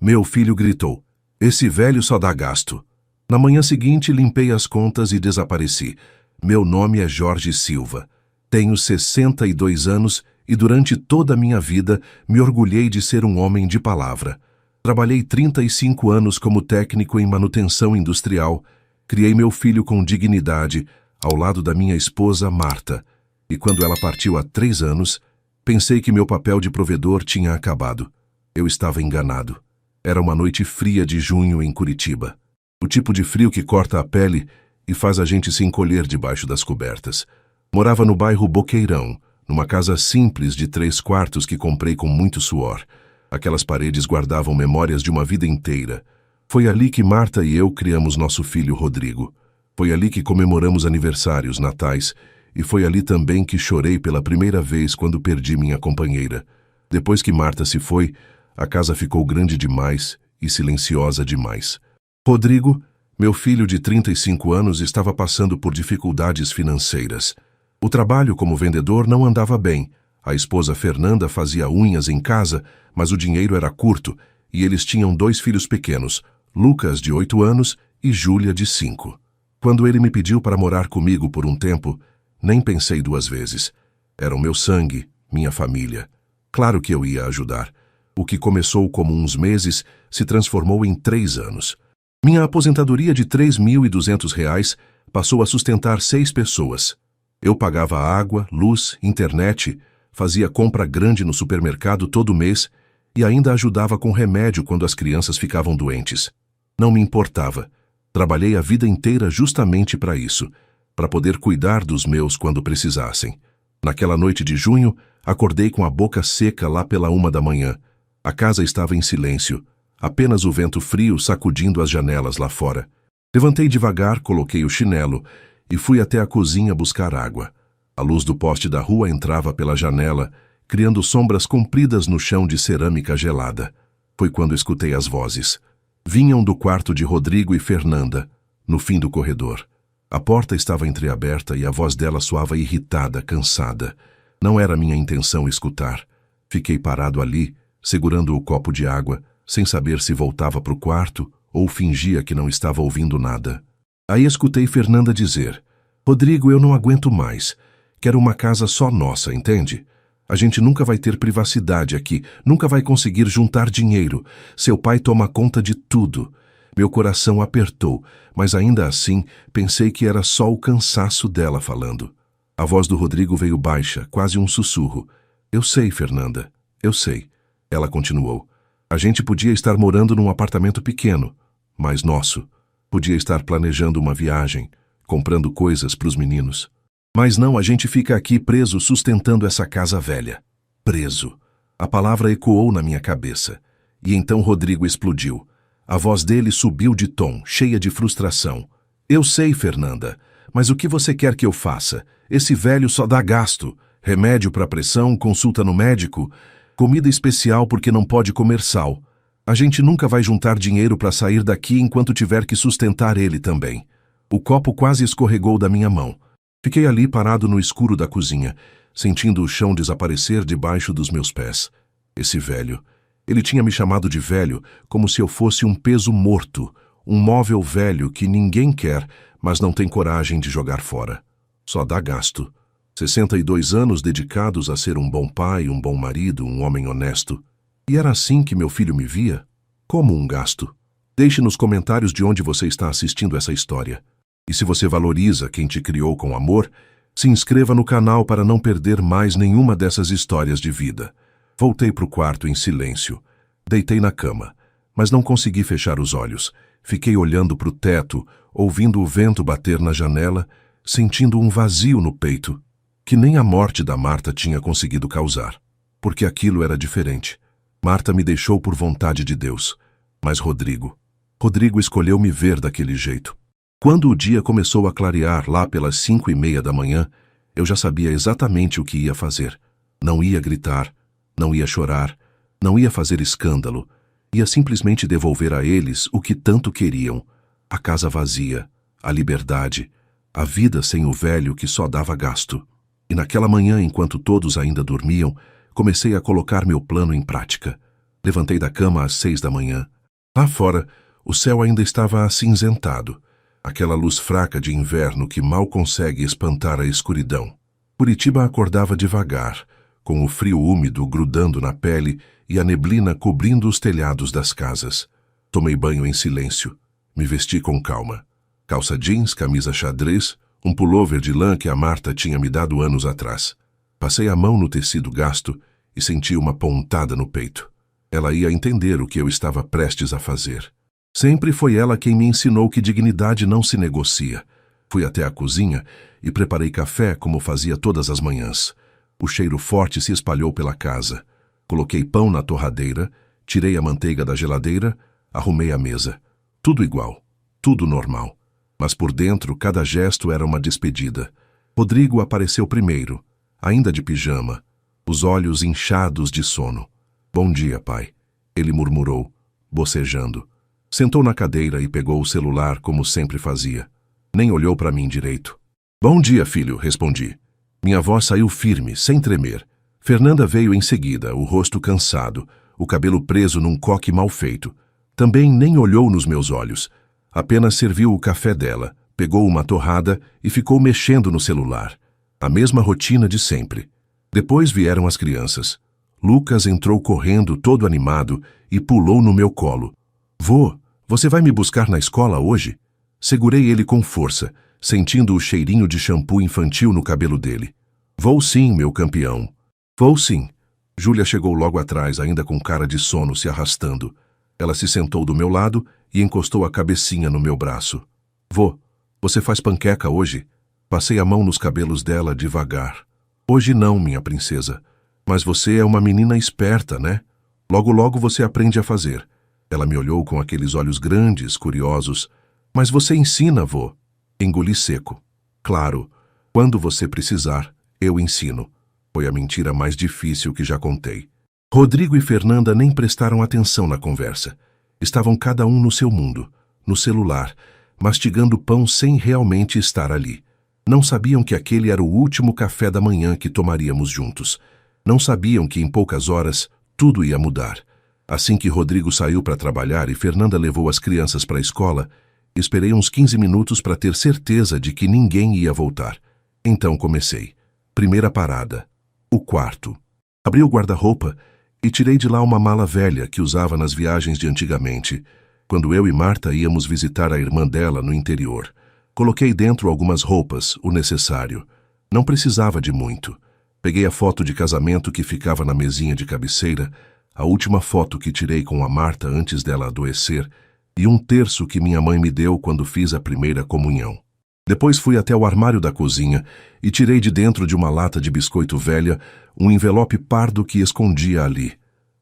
Meu filho gritou. Esse velho só dá gasto. Na manhã seguinte, limpei as contas e desapareci. Meu nome é Jorge Silva. Tenho 62 anos e durante toda a minha vida me orgulhei de ser um homem de palavra. Trabalhei 35 anos como técnico em manutenção industrial. Criei meu filho com dignidade, ao lado da minha esposa Marta. E quando ela partiu há 3 anos, pensei que meu papel de provedor tinha acabado. Eu estava enganado. Era uma noite fria de junho em Curitiba. O tipo de frio que corta a pele e faz a gente se encolher debaixo das cobertas. Morava no bairro Boqueirão, numa casa simples de 3 quartos que comprei com muito suor. Aquelas paredes guardavam memórias de uma vida inteira. Foi ali que Marta e eu criamos nosso filho Rodrigo. Foi ali que comemoramos aniversários, natais, e foi ali também que chorei pela primeira vez quando perdi minha companheira. Depois que Marta se foi, a casa ficou grande demais e silenciosa demais. Rodrigo, meu filho de 35 anos, estava passando por dificuldades financeiras. O trabalho como vendedor não andava bem. A esposa Fernanda fazia unhas em casa, mas o dinheiro era curto e eles tinham 2 filhos pequenos, Lucas, de 8 anos, e Júlia, de 5. Quando ele me pediu para morar comigo por um tempo, nem pensei 2 vezes. Era o meu sangue, minha família. Claro que eu ia ajudar. O que começou como uns meses se transformou em 3 anos. Minha aposentadoria de R$ 3.200 passou a sustentar 6 pessoas. Eu pagava água, luz, internet, fazia compra grande no supermercado todo mês e ainda ajudava com remédio quando as crianças ficavam doentes. Não me importava. Trabalhei a vida inteira justamente para isso, para poder cuidar dos meus quando precisassem. Naquela noite de junho, acordei com a boca seca lá pela 1 da manhã. A casa estava em silêncio, apenas o vento frio sacudindo as janelas lá fora. Levantei devagar, coloquei o chinelo e fui até a cozinha buscar água. A luz do poste da rua entrava pela janela, criando sombras compridas no chão de cerâmica gelada. Foi quando escutei as vozes. Vinham do quarto de Rodrigo e Fernanda, no fim do corredor. A porta estava entreaberta e a voz dela soava irritada, cansada. Não era minha intenção escutar. Fiquei parado ali, segurando o copo de água, sem saber se voltava para o quarto ou fingia que não estava ouvindo nada. Aí escutei Fernanda dizer: Rodrigo, eu não aguento mais. Quero uma casa só nossa, entende? A gente nunca vai ter privacidade aqui, nunca vai conseguir juntar dinheiro. Seu pai toma conta de tudo. Meu coração apertou, mas ainda assim pensei que era só o cansaço dela falando. A voz do Rodrigo veio baixa, quase um sussurro. Eu sei, Fernanda, eu sei. Ela continuou. A gente podia estar morando num apartamento pequeno, mas nosso. Podia estar planejando uma viagem, comprando coisas para os meninos. Mas não, a gente fica aqui preso sustentando essa casa velha. Preso. A palavra ecoou na minha cabeça. E então Rodrigo explodiu. A voz dele subiu de tom, cheia de frustração. Eu sei, Fernanda, mas o que você quer que eu faça? Esse velho só dá gasto. Remédio para pressão, consulta no médico, comida especial porque não pode comer sal. A gente nunca vai juntar dinheiro para sair daqui enquanto tiver que sustentar ele também. O copo quase escorregou da minha mão. Fiquei ali parado no escuro da cozinha, sentindo o chão desaparecer debaixo dos meus pés. Esse velho. Ele tinha me chamado de velho como se eu fosse um peso morto, um móvel velho que ninguém quer, mas não tem coragem de jogar fora. Só dá gasto. 62 anos dedicados a ser um bom pai, um bom marido, um homem honesto. E era assim que meu filho me via? Como um gasto. Deixe nos comentários de onde você está assistindo essa história. E se você valoriza quem te criou com amor, se inscreva no canal para não perder mais nenhuma dessas histórias de vida. Voltei para o quarto em silêncio. Deitei na cama, mas não consegui fechar os olhos. Fiquei olhando para o teto, ouvindo o vento bater na janela, sentindo um vazio no peito, que nem a morte da Marta tinha conseguido causar. Porque aquilo era diferente. Marta me deixou por vontade de Deus. Mas Rodrigo escolheu me ver daquele jeito. Quando o dia começou a clarear lá pelas 5:30 da manhã, eu já sabia exatamente o que ia fazer. Não ia gritar, não ia chorar, não ia fazer escândalo. Ia simplesmente devolver a eles o que tanto queriam. A casa vazia, a liberdade, a vida sem o velho que só dava gasto. E naquela manhã, enquanto todos ainda dormiam, comecei a colocar meu plano em prática. Levantei da cama às 6 da manhã. Lá fora, o céu ainda estava acinzentado, aquela luz fraca de inverno que mal consegue espantar a escuridão. Curitiba acordava devagar, com o frio úmido grudando na pele e a neblina cobrindo os telhados das casas. Tomei banho em silêncio. Me vesti com calma. Calça jeans, camisa xadrez, um pullover de lã que a Marta tinha me dado anos atrás. Passei a mão no tecido gasto e senti uma pontada no peito. Ela ia entender o que eu estava prestes a fazer. Sempre foi ela quem me ensinou que dignidade não se negocia. Fui até a cozinha e preparei café como fazia todas as manhãs. O cheiro forte se espalhou pela casa. Coloquei pão na torradeira, tirei a manteiga da geladeira, arrumei a mesa. Tudo igual, tudo normal. Mas por dentro, cada gesto era uma despedida. Rodrigo apareceu primeiro, ainda de pijama, os olhos inchados de sono. "Bom dia, pai", ele murmurou, bocejando. Sentou na cadeira e pegou o celular como sempre fazia. Nem olhou para mim direito. "Bom dia, filho", respondi. Minha voz saiu firme, sem tremer. Fernanda veio em seguida, o rosto cansado, o cabelo preso num coque mal feito. Também nem olhou nos meus olhos. Apenas serviu o café dela, pegou uma torrada e ficou mexendo no celular. A mesma rotina de sempre. Depois vieram as crianças. Lucas entrou correndo, todo animado, e pulou no meu colo. "Vô, você vai me buscar na escola hoje?" Segurei ele com força, sentindo o cheirinho de shampoo infantil no cabelo dele. "Vou sim, meu campeão." "Vou sim." Júlia chegou logo atrás, ainda com cara de sono, se arrastando. Ela se sentou do meu lado e encostou a cabecinha no meu braço. "Vô, você faz panqueca hoje?" Passei a mão nos cabelos dela devagar. "Hoje não, minha princesa. Mas você é uma menina esperta, né? Logo logo você aprende a fazer." Ela me olhou com aqueles olhos grandes, curiosos. "Mas você ensina, vô." Engoli seco. "Claro, quando você precisar, eu ensino." Foi a mentira mais difícil que já contei. Rodrigo e Fernanda nem prestaram atenção na conversa. Estavam cada um no seu mundo, no celular, mastigando pão sem realmente estar ali. Não sabiam que aquele era o último café da manhã que tomaríamos juntos. Não sabiam que em poucas horas tudo ia mudar. Assim que Rodrigo saiu para trabalhar e Fernanda levou as crianças para a escola, esperei uns 15 minutos para ter certeza de que ninguém ia voltar. Então comecei. Primeira parada. O quarto. Abri o guarda-roupa e tirei de lá uma mala velha que usava nas viagens de antigamente, quando eu e Marta íamos visitar a irmã dela no interior. Coloquei dentro algumas roupas, o necessário. Não precisava de muito. Peguei a foto de casamento que ficava na mesinha de cabeceira, a última foto que tirei com a Marta antes dela adoecer, e um terço que minha mãe me deu quando fiz a primeira comunhão. Depois fui até o armário da cozinha e tirei de dentro de uma lata de biscoito velha um envelope pardo que escondia ali.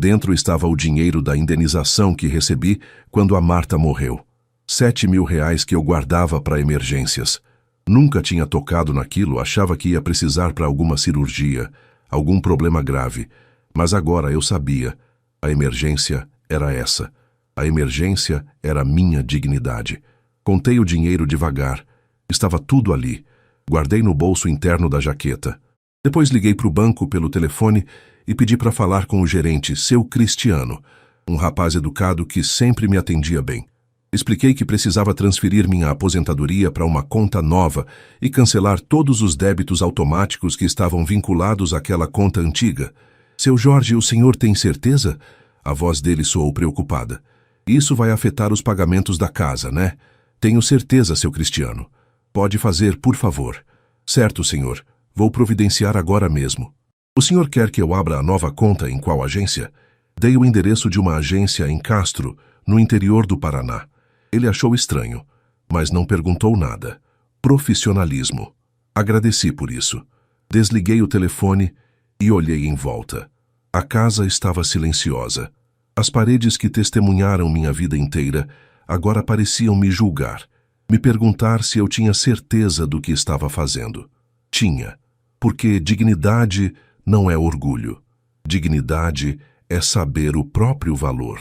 Dentro estava o dinheiro da indenização que recebi quando a Marta morreu. 7.000 reais que eu guardava para emergências. Nunca tinha tocado naquilo, achava que ia precisar para alguma cirurgia, algum problema grave. Mas agora eu sabia. A emergência era essa. A emergência era minha dignidade. Contei o dinheiro devagar. Estava tudo ali. Guardei no bolso interno da jaqueta. Depois liguei para o banco pelo telefone e pedi para falar com o gerente, seu Cristiano, um rapaz educado que sempre me atendia bem. Expliquei que precisava transferir minha aposentadoria para uma conta nova e cancelar todos os débitos automáticos que estavam vinculados àquela conta antiga. "Seu Jorge, o senhor tem certeza?" A voz dele soou preocupada. "Isso vai afetar os pagamentos da casa, né?" "Tenho certeza, seu Cristiano." "Pode fazer, por favor." "Certo, senhor. Vou providenciar agora mesmo." "O senhor quer que eu abra a nova conta em qual agência?" Dei o endereço de uma agência em Castro, no interior do Paraná. Ele achou estranho, mas não perguntou nada. Profissionalismo. Agradeci por isso. Desliguei o telefone e olhei em volta. A casa estava silenciosa. As paredes que testemunharam minha vida inteira agora pareciam me julgar, me perguntar se eu tinha certeza do que estava fazendo. Tinha, porque dignidade não é orgulho. Dignidade é saber o próprio valor.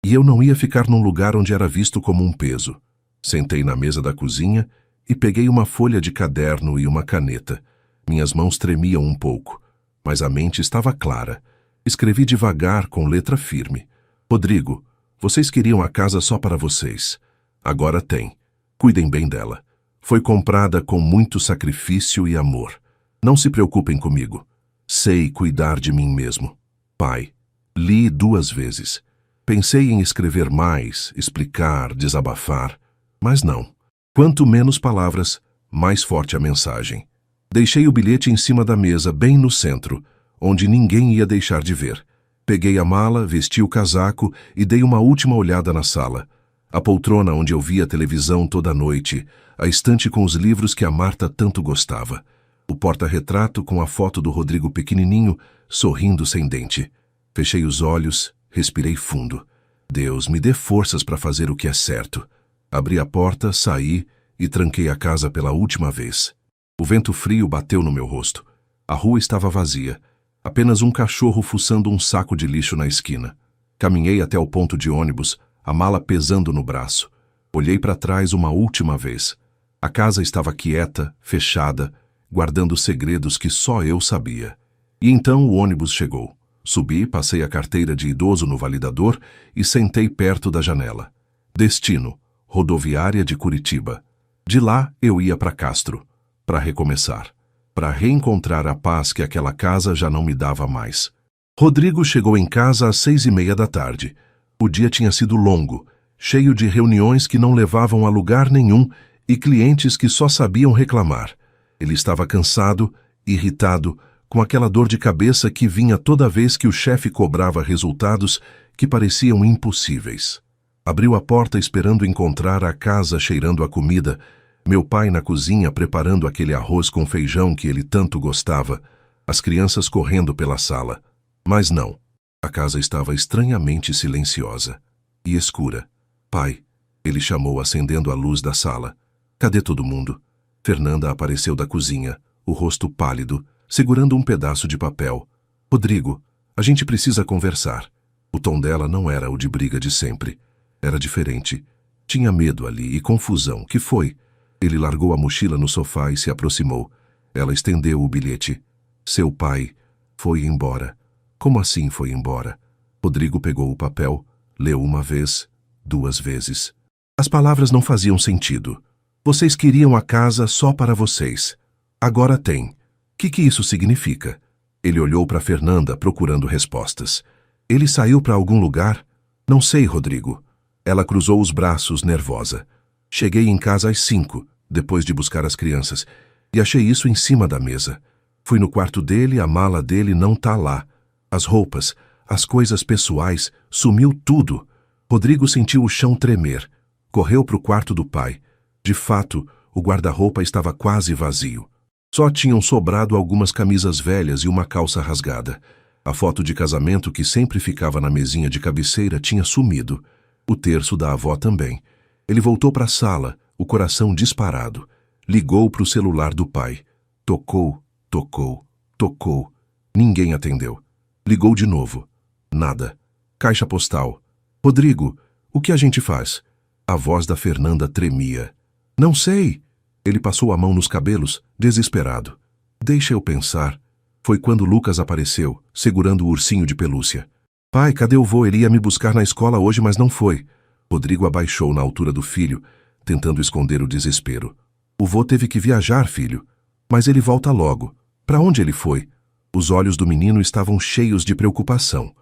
E eu não ia ficar num lugar onde era visto como um peso. Sentei na mesa da cozinha e peguei uma folha de caderno e uma caneta. Minhas mãos tremiam um pouco, mas a mente estava clara. Escrevi devagar, com letra firme. Rodrigo, vocês queriam a casa só para vocês. Agora tem. Cuidem bem dela. Foi comprada com muito sacrifício e amor. Não se preocupem comigo. Sei cuidar de mim mesmo. Pai, li 2 vezes. Pensei em escrever mais, explicar, desabafar, mas não. Quanto menos palavras, mais forte a mensagem. Deixei o bilhete em cima da mesa, bem no centro, onde ninguém ia deixar de ver. Peguei a mala, vesti o casaco e dei uma última olhada na sala. A poltrona onde eu via televisão toda noite, a estante com os livros que a Marta tanto gostava, o porta-retrato com a foto do Rodrigo pequenininho, sorrindo sem dente. Fechei os olhos, respirei fundo. Deus, me dê forças para fazer o que é certo. Abri a porta, saí e tranquei a casa pela última vez. O vento frio bateu no meu rosto. A rua estava vazia. Apenas um cachorro fuçando um saco de lixo na esquina. Caminhei até o ponto de ônibus, a mala pesando no braço. Olhei para trás uma última vez. A casa estava quieta, fechada, guardando segredos que só eu sabia. E então o ônibus chegou. Subi, passei a carteira de idoso no validador e sentei perto da janela. Destino: rodoviária de Curitiba. De lá eu ia para Castro, para recomeçar, para reencontrar a paz que aquela casa já não me dava mais. Rodrigo chegou em casa às 6:30 da tarde. O dia tinha sido longo, cheio de reuniões que não levavam a lugar nenhum e clientes que só sabiam reclamar. Ele estava cansado, irritado, com aquela dor de cabeça que vinha toda vez que o chefe cobrava resultados que pareciam impossíveis. Abriu a porta esperando encontrar a casa cheirando a comida, meu pai na cozinha preparando aquele arroz com feijão que ele tanto gostava, as crianças correndo pela sala. Mas não, a casa estava estranhamente silenciosa e escura. Pai, ele chamou acendendo a luz da sala. Cadê todo mundo? Fernanda apareceu da cozinha, o rosto pálido, segurando um pedaço de papel. Rodrigo, a gente precisa conversar. O tom dela não era o de briga de sempre. Era diferente. Tinha medo ali e confusão. Que foi? Ele largou a mochila no sofá e se aproximou. Ela estendeu o bilhete. Seu pai foi embora. Como assim foi embora? Rodrigo pegou o papel, leu 1 vez, 2 vezes. As palavras não faziam sentido. Vocês queriam a casa só para vocês. Agora tem. O que isso significa? Ele olhou para Fernanda procurando respostas. Ele saiu para algum lugar? Não sei, Rodrigo. Ela cruzou os braços, nervosa. Cheguei em casa às 5, depois de buscar as crianças, e achei isso em cima da mesa. Fui no quarto dele, a mala dele não tá lá. As roupas, as coisas pessoais, sumiu tudo. Rodrigo sentiu o chão tremer. Correu para o quarto do pai. De fato, o guarda-roupa estava quase vazio. Só tinham sobrado algumas camisas velhas e uma calça rasgada. A foto de casamento que sempre ficava na mesinha de cabeceira tinha sumido. O terço da avó também. Ele voltou para a sala, o coração disparado. Ligou para o celular do pai. Tocou, tocou, tocou. Ninguém atendeu. Ligou de novo. Nada. Caixa postal. Rodrigo, o que a gente faz? A voz da Fernanda tremia. Não sei. Ele passou a mão nos cabelos, desesperado. Deixa eu pensar. Foi quando Lucas apareceu, segurando o ursinho de pelúcia. Pai, cadê o vô? Ele ia me buscar na escola hoje, mas não foi. Rodrigo abaixou na altura do filho, tentando esconder o desespero. O vô teve que viajar, filho. Mas ele volta logo. Para onde ele foi? Os olhos do menino estavam cheios de preocupação.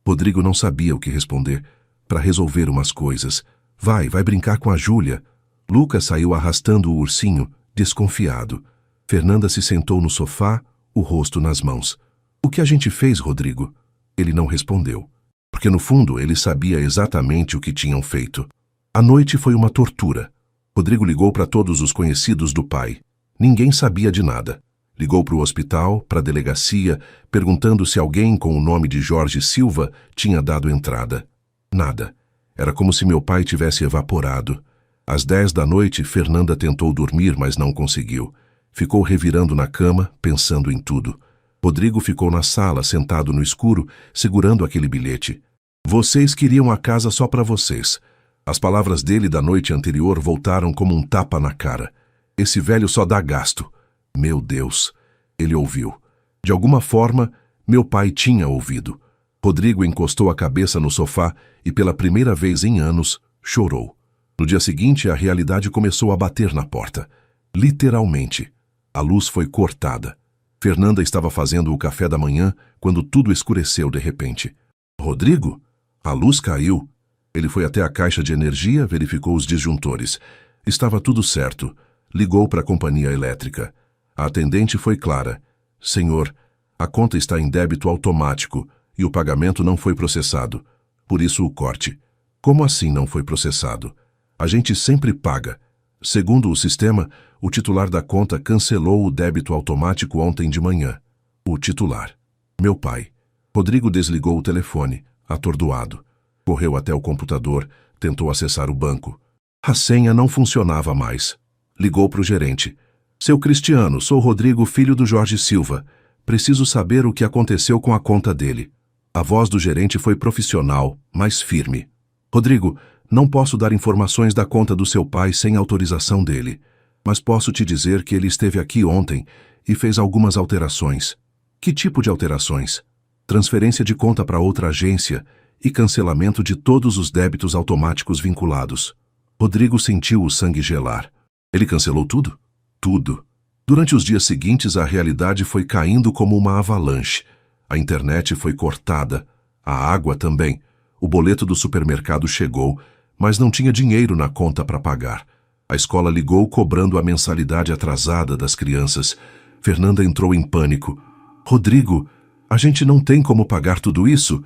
Rodrigo não sabia o que responder. Para resolver umas coisas. Vai brincar com a Júlia. Lucas saiu arrastando o ursinho, desconfiado. Fernanda se sentou no sofá, o rosto nas mãos. O que a gente fez, Rodrigo? Ele não respondeu. Porque no fundo ele sabia exatamente o que tinham feito. A noite foi uma tortura. Rodrigo ligou para todos os conhecidos do pai. Ninguém sabia de nada. Ligou para o hospital, para a delegacia, perguntando se alguém com o nome de Jorge Silva tinha dado entrada. Nada. Era como se meu pai tivesse evaporado. Às 10 da noite, Fernanda tentou dormir, mas não conseguiu. Ficou revirando na cama, pensando em tudo. Rodrigo ficou na sala, sentado no escuro, segurando aquele bilhete. Vocês queriam a casa só para vocês. As palavras dele da noite anterior voltaram como um tapa na cara. Esse velho só dá gasto. Meu Deus! Ele ouviu. De alguma forma, meu pai tinha ouvido. Rodrigo encostou a cabeça no sofá e, pela primeira vez em anos, chorou. No dia seguinte, a realidade começou a bater na porta. Literalmente. A luz foi cortada. Fernanda estava fazendo o café da manhã quando tudo escureceu de repente. Rodrigo? A luz caiu. Ele foi até a caixa de energia, verificou os disjuntores. Estava tudo certo. Ligou para a companhia elétrica. A atendente foi clara. Senhor, a conta está em débito automático e o pagamento não foi processado. Por isso o corte. Como assim não foi processado? A gente sempre paga. Segundo o sistema, o titular da conta cancelou o débito automático ontem de manhã. O titular. Meu pai. Rodrigo desligou o telefone, atordoado. Correu até o computador, tentou acessar o banco. A senha não funcionava mais. Ligou para o gerente. Seu Cristiano, sou Rodrigo, filho do Jorge Silva. Preciso saber o que aconteceu com a conta dele. A voz do gerente foi profissional, mas firme. Rodrigo, não posso dar informações da conta do seu pai sem autorização dele, mas posso te dizer que ele esteve aqui ontem e fez algumas alterações. Que tipo de alterações? Transferência de conta para outra agência e cancelamento de todos os débitos automáticos vinculados. Rodrigo sentiu o sangue gelar. Ele cancelou tudo? Tudo. Durante os dias seguintes, a realidade foi caindo como uma avalanche. A internet foi cortada, a água também. O boleto do supermercado chegou, mas não tinha dinheiro na conta para pagar. A escola ligou cobrando a mensalidade atrasada das crianças. Fernanda entrou em pânico. Rodrigo, a gente não tem como pagar tudo isso?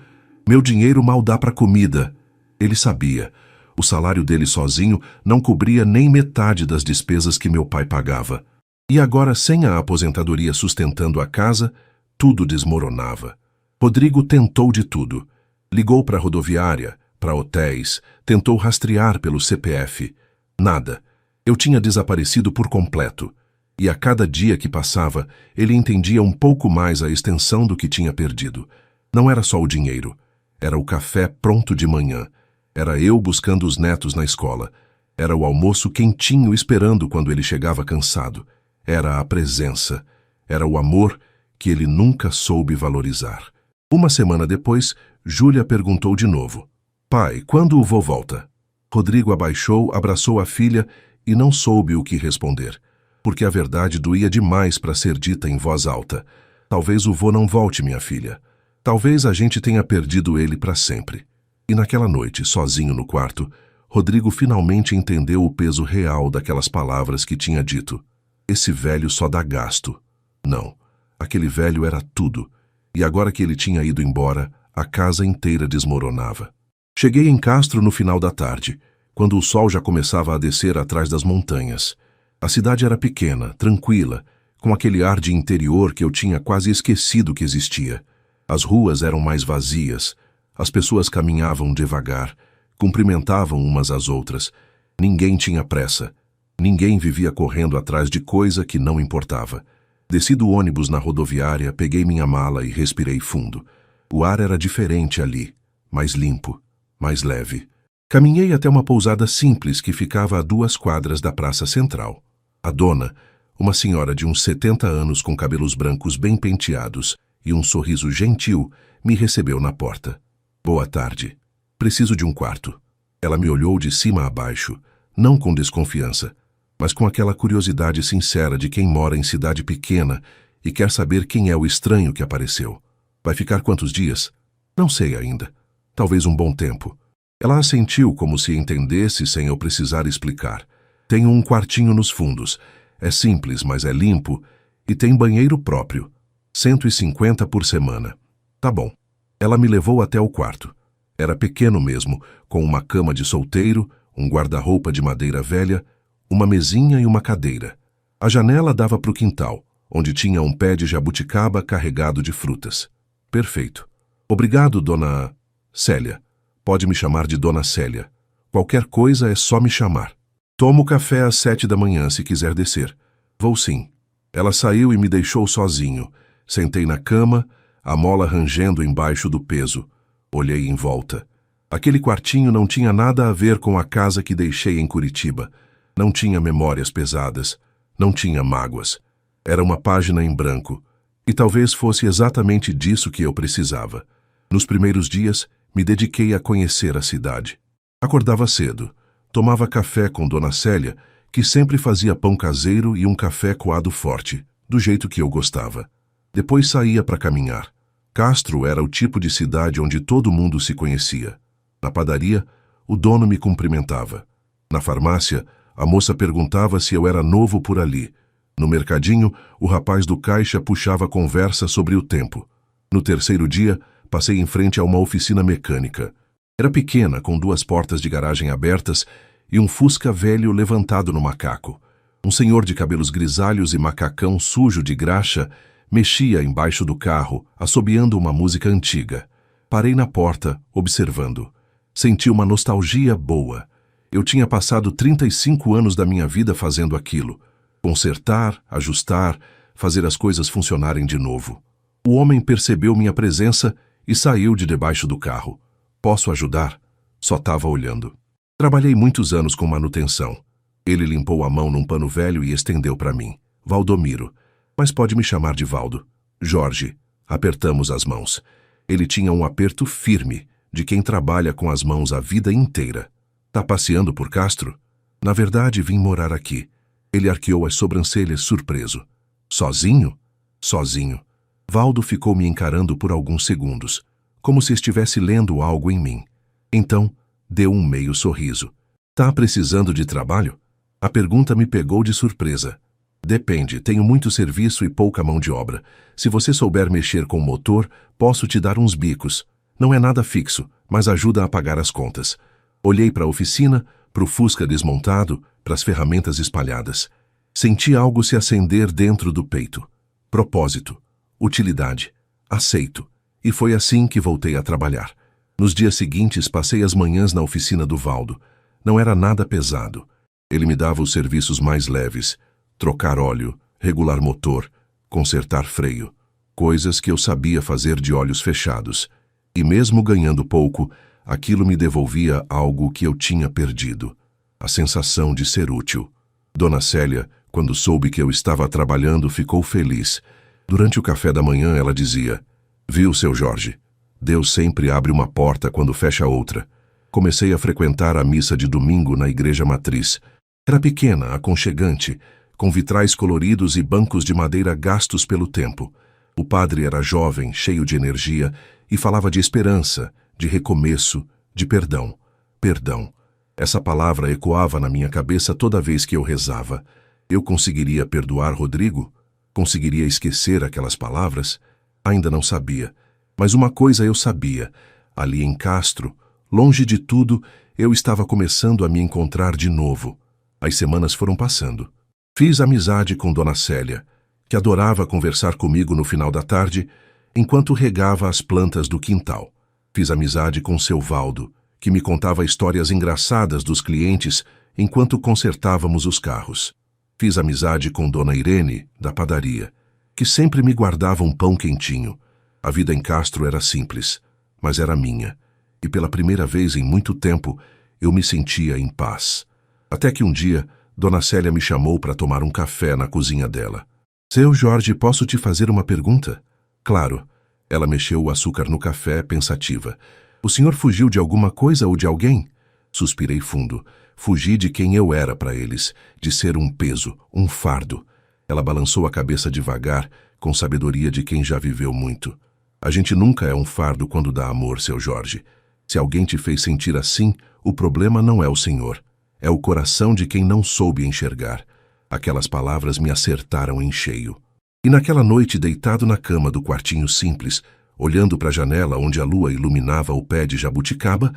Meu dinheiro mal dá para comida. Ele sabia. O salário dele sozinho não cobria nem metade das despesas que meu pai pagava. E agora, sem a aposentadoria sustentando a casa, tudo desmoronava. Rodrigo tentou de tudo. Ligou para a rodoviária, para hotéis, tentou rastrear pelo CPF. Nada. Eu tinha desaparecido por completo. E a cada dia que passava, ele entendia um pouco mais a extensão do que tinha perdido. Não era só o dinheiro. Era o café pronto de manhã. Era eu buscando os netos na escola. Era o almoço quentinho esperando quando ele chegava cansado. Era a presença. Era o amor que ele nunca soube valorizar. Uma semana depois, Júlia perguntou de novo. Pai, quando o vô volta? Rodrigo abaixou, abraçou a filha e não soube o que responder, porque a verdade doía demais para ser dita em voz alta. Talvez o vô não volte, minha filha. Talvez a gente tenha perdido ele para sempre. E naquela noite, sozinho no quarto, Rodrigo finalmente entendeu o peso real daquelas palavras que tinha dito. Esse velho só dá gasto. Não, aquele velho era tudo. E agora que ele tinha ido embora, a casa inteira desmoronava. Cheguei em Castro no final da tarde, quando o sol já começava a descer atrás das montanhas. A cidade era pequena, tranquila, com aquele ar de interior que eu tinha quase esquecido que existia. As ruas eram mais vazias, as pessoas caminhavam devagar, cumprimentavam umas às outras. Ninguém tinha pressa, ninguém vivia correndo atrás de coisa que não importava. Desci do ônibus na rodoviária, peguei minha mala e respirei fundo. O ar era diferente ali, mais limpo, mais leve. Caminhei até uma pousada simples que ficava a 2 quadras da praça central. A dona, uma senhora de uns 70 anos com cabelos brancos bem penteados e um sorriso gentil, me recebeu na porta. Boa tarde. Preciso de um quarto. Ela me olhou de cima a baixo, não com desconfiança, mas com aquela curiosidade sincera de quem mora em cidade pequena e quer saber quem é o estranho que apareceu. Vai ficar quantos dias? Não sei ainda. Talvez um bom tempo. Ela assentiu como se entendesse sem eu precisar explicar. Tenho um quartinho nos fundos. É simples, mas é limpo e tem banheiro próprio. 150 por semana. Tá bom. Ela me levou até o quarto. Era pequeno mesmo, com uma cama de solteiro, um guarda-roupa de madeira velha, uma mesinha e uma cadeira. A janela dava para o quintal, onde tinha um pé de jabuticaba carregado de frutas. Perfeito. Obrigado, dona Célia. Pode me chamar de dona Célia. Qualquer coisa é só me chamar. Tomo café às 7 da manhã se quiser descer. Vou sim. Ela saiu e me deixou sozinho. Sentei na cama, a mola rangendo embaixo do peso. Olhei em volta. Aquele quartinho não tinha nada a ver com a casa que deixei em Curitiba. Não tinha memórias pesadas. Não tinha mágoas. Era uma página em branco. E talvez fosse exatamente disso que eu precisava. Nos primeiros dias, me dediquei a conhecer a cidade. Acordava cedo, tomava café com Dona Célia, que sempre fazia pão caseiro e um café coado forte, do jeito que eu gostava. Depois saía para caminhar. Castro era o tipo de cidade onde todo mundo se conhecia. Na padaria, o dono me cumprimentava. Na farmácia, a moça perguntava se eu era novo por ali. No mercadinho, o rapaz do caixa puxava conversa sobre o tempo. No terceiro dia, passei em frente a uma oficina mecânica. Era pequena, com 2 portas de garagem abertas e um Fusca velho levantado no macaco. Um senhor de cabelos grisalhos e macacão sujo de graxa mexia embaixo do carro, assobiando uma música antiga. Parei na porta, observando. Senti uma nostalgia boa. Eu tinha passado 35 anos da minha vida fazendo aquilo. Consertar, ajustar, fazer as coisas funcionarem de novo. O homem percebeu minha presença e saiu de debaixo do carro. Posso ajudar? Só estava olhando. Trabalhei muitos anos com manutenção. Ele limpou a mão num pano velho e estendeu para mim. Valdomiro. Mas pode me chamar de Valdo. Jorge. Apertamos as mãos. Ele tinha um aperto firme, de quem trabalha com as mãos a vida inteira. Tá passeando por Castro? Na verdade, vim morar aqui. Ele arqueou as sobrancelhas, surpreso. Sozinho? Sozinho. Valdo ficou me encarando por alguns segundos, como se estivesse lendo algo em mim. Então, deu um meio sorriso. Tá precisando de trabalho? A pergunta me pegou de surpresa. Depende, tenho muito serviço e pouca mão de obra. Se você souber mexer com o motor, posso te dar uns bicos. Não é nada fixo, mas ajuda a pagar as contas. Olhei para a oficina, para o Fusca desmontado, para as ferramentas espalhadas. Senti algo se acender dentro do peito. Propósito. Utilidade. Aceito. E foi assim que voltei a trabalhar. Nos dias seguintes, passei as manhãs na oficina do Valdo. Não era nada pesado. Ele me dava os serviços mais leves. Trocar óleo, regular motor, consertar freio. Coisas que eu sabia fazer de olhos fechados. E mesmo ganhando pouco, aquilo me devolvia algo que eu tinha perdido. A sensação de ser útil. Dona Célia, quando soube que eu estava trabalhando, ficou feliz. Durante o café da manhã, ela dizia: "Viu, seu Jorge? Deus sempre abre uma porta quando fecha outra." Comecei a frequentar a missa de domingo na igreja matriz. Era pequena, aconchegante, com vitrais coloridos e bancos de madeira gastos pelo tempo. O padre era jovem, cheio de energia, e falava de esperança, de recomeço, de perdão. Perdão. Essa palavra ecoava na minha cabeça toda vez que eu rezava. Eu conseguiria perdoar Rodrigo? Conseguiria esquecer aquelas palavras? Ainda não sabia. Mas uma coisa eu sabia. Ali em Castro, longe de tudo, eu estava começando a me encontrar de novo. As semanas foram passando. Fiz amizade com Dona Célia, que adorava conversar comigo no final da tarde, enquanto regava as plantas do quintal. Fiz amizade com seu Valdo, que me contava histórias engraçadas dos clientes enquanto consertávamos os carros. Fiz amizade com Dona Irene, da padaria, que sempre me guardava um pão quentinho. A vida em Castro era simples, mas era minha, e pela primeira vez em muito tempo eu me sentia em paz. Até que um dia, Dona Célia me chamou para tomar um café na cozinha dela. "Seu Jorge, posso te fazer uma pergunta?" "Claro." Ela mexeu o açúcar no café, pensativa. "O senhor fugiu de alguma coisa ou de alguém?" Suspirei fundo. Fugi de quem eu era para eles, de ser um peso, um fardo. Ela balançou a cabeça devagar, com sabedoria de quem já viveu muito. "A gente nunca é um fardo quando dá amor, seu Jorge. Se alguém te fez sentir assim, o problema não é o senhor. É o coração de quem não soube enxergar." Aquelas palavras me acertaram em cheio. E naquela noite, deitado na cama do quartinho simples, olhando para a janela onde a lua iluminava o pé de jabuticaba,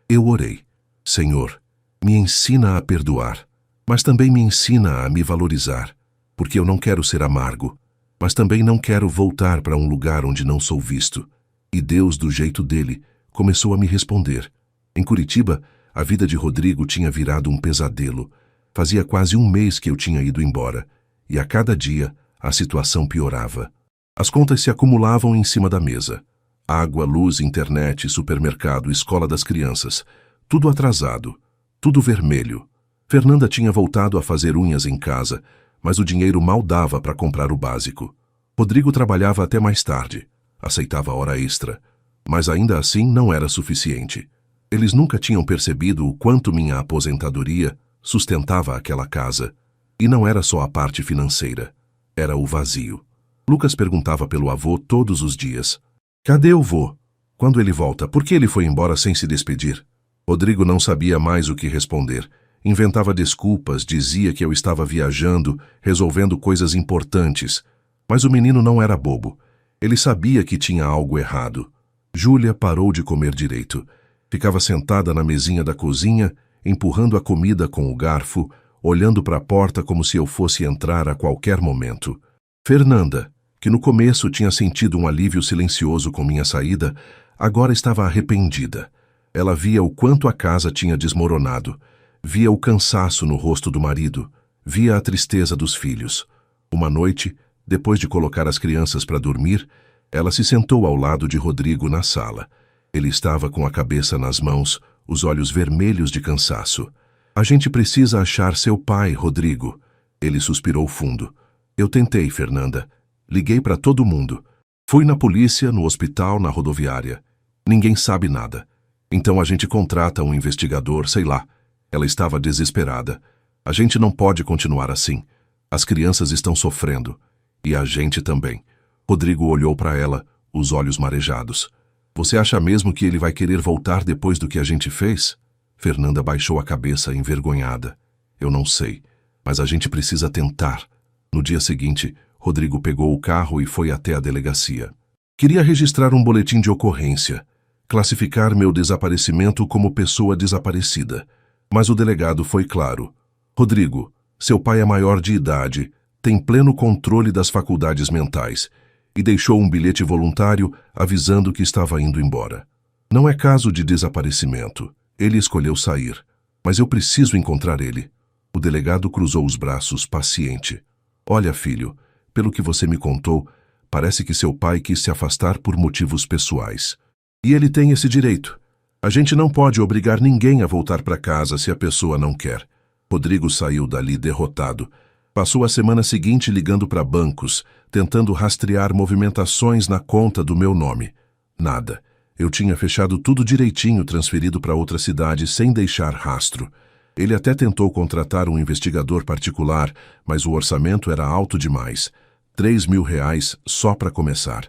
eu orei: "Senhor, me ensina a perdoar, mas também me ensina a me valorizar, porque eu não quero ser amargo, mas também não quero voltar para um lugar onde não sou visto." E Deus, do jeito dele, começou a me responder. Em Curitiba, a vida de Rodrigo tinha virado um pesadelo. Fazia quase um mês que eu tinha ido embora, e a cada dia a situação piorava. As contas se acumulavam em cima da mesa. Água, luz, internet, supermercado, escola das crianças. Tudo atrasado. Tudo vermelho. Fernanda tinha voltado a fazer unhas em casa, mas o dinheiro mal dava para comprar o básico. Rodrigo trabalhava até mais tarde. Aceitava hora extra. Mas ainda assim não era suficiente. Eles nunca tinham percebido o quanto minha aposentadoria sustentava aquela casa. E não era só a parte financeira, era o vazio. Lucas perguntava pelo avô todos os dias. Cadê o vô? Quando ele volta? Por que ele foi embora sem se despedir? Rodrigo não sabia mais o que responder. Inventava desculpas, dizia que eu estava viajando, resolvendo coisas importantes. Mas o menino não era bobo. Ele sabia que tinha algo errado. Júlia parou de comer direito. Ficava sentada na mesinha da cozinha, empurrando a comida com o garfo, olhando para a porta como se eu fosse entrar a qualquer momento. Fernanda, que no começo tinha sentido um alívio silencioso com minha saída, agora estava arrependida. Ela via o quanto a casa tinha desmoronado, via o cansaço no rosto do marido, via a tristeza dos filhos. Uma noite, depois de colocar as crianças para dormir, ela se sentou ao lado de Rodrigo na sala. Ele estava com a cabeça nas mãos, os olhos vermelhos de cansaço. A gente precisa achar seu pai, Rodrigo. Ele suspirou fundo. Eu tentei, Fernanda. Liguei para todo mundo. Fui na polícia, no hospital, na rodoviária. Ninguém sabe nada. Então a gente contrata um investigador, sei lá. Ela estava desesperada. A gente não pode continuar assim. As crianças estão sofrendo. E a gente também. Rodrigo olhou para ela, os olhos marejados. Você acha mesmo que ele vai querer voltar depois do que a gente fez? Fernanda baixou a cabeça, envergonhada. Eu não sei, mas a gente precisa tentar. No dia seguinte, Rodrigo pegou o carro e foi até a delegacia. Queria registrar um boletim de ocorrência, classificar meu desaparecimento como pessoa desaparecida. Mas o delegado foi claro. Rodrigo, seu pai é maior de idade, tem pleno controle das faculdades mentais e deixou um bilhete voluntário avisando que estava indo embora. Não é caso de desaparecimento. Ele escolheu sair, mas eu preciso encontrar ele. O delegado cruzou os braços, paciente. Olha, filho, pelo que você me contou, parece que seu pai quis se afastar por motivos pessoais. E ele tem esse direito. A gente não pode obrigar ninguém a voltar para casa se a pessoa não quer. Rodrigo saiu dali derrotado. Passou a semana seguinte ligando para bancos, tentando rastrear movimentações na conta do meu nome. Nada. Eu tinha fechado tudo direitinho, transferido para outra cidade sem deixar rastro. Ele até tentou contratar um investigador particular, mas o orçamento era alto demais. R$ 3.000 só para começar.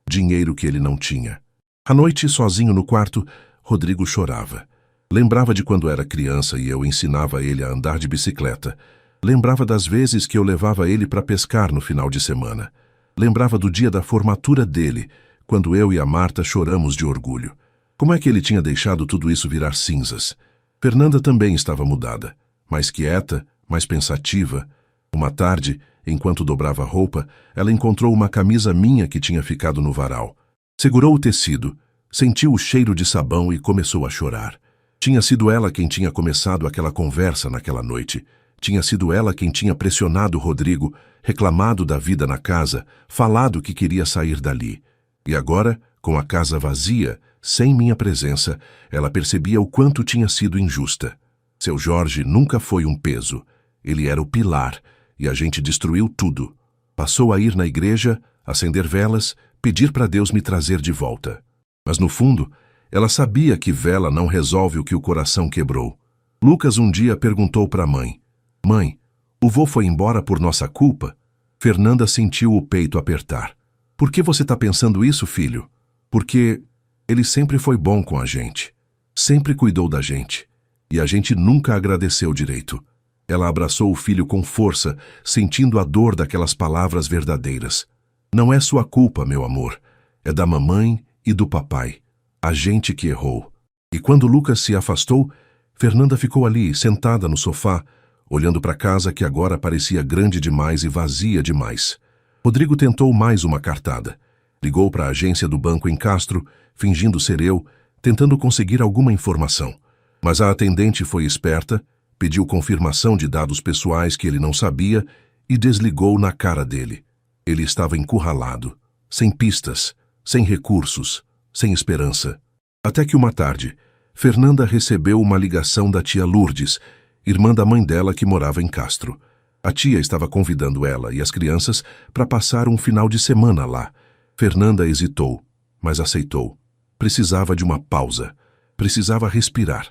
Dinheiro que ele não tinha. À noite, sozinho no quarto, Rodrigo chorava. Lembrava de quando era criança e eu ensinava ele a andar de bicicleta. Lembrava das vezes que eu levava ele para pescar no final de semana. Lembrava do dia da formatura dele, quando eu e a Marta choramos de orgulho. Como é que ele tinha deixado tudo isso virar cinzas? Fernanda também estava mudada, mais quieta, mais pensativa. Uma tarde, enquanto dobrava a roupa, ela encontrou uma camisa minha que tinha ficado no varal. Segurou o tecido, sentiu o cheiro de sabão e começou a chorar. Tinha sido ela quem tinha começado aquela conversa naquela noite. Tinha sido ela quem tinha pressionado Rodrigo, reclamado da vida na casa, falado que queria sair dali. E agora, com a casa vazia, sem minha presença, ela percebia o quanto tinha sido injusta. Seu Jorge nunca foi um peso. Ele era o pilar, e a gente destruiu tudo. Passou a ir na igreja, acender velas, pedir para Deus me trazer de volta. Mas no fundo, ela sabia que vela não resolve o que o coração quebrou. Lucas um dia perguntou para a mãe: Mãe, o vô foi embora por nossa culpa? Fernanda sentiu o peito apertar. Por que você está pensando isso, filho? Porque ele sempre foi bom com a gente. Sempre cuidou da gente. E a gente nunca agradeceu direito. Ela abraçou o filho com força, sentindo a dor daquelas palavras verdadeiras. Não é sua culpa, meu amor. É da mamãe e do papai. A gente que errou. E quando Lucas se afastou, Fernanda ficou ali, sentada no sofá, olhando para a casa que agora parecia grande demais e vazia demais. Rodrigo tentou mais uma cartada. Ligou para a agência do banco em Castro, fingindo ser eu, tentando conseguir alguma informação. Mas a atendente foi esperta, pediu confirmação de dados pessoais que ele não sabia e desligou na cara dele. Ele estava encurralado, sem pistas, sem recursos, sem esperança. Até que uma tarde, Fernanda recebeu uma ligação da tia Lourdes, irmã da mãe dela que morava em Castro. A tia estava convidando ela e as crianças para passar um final de semana lá. Fernanda hesitou, mas aceitou. Precisava de uma pausa. Precisava respirar.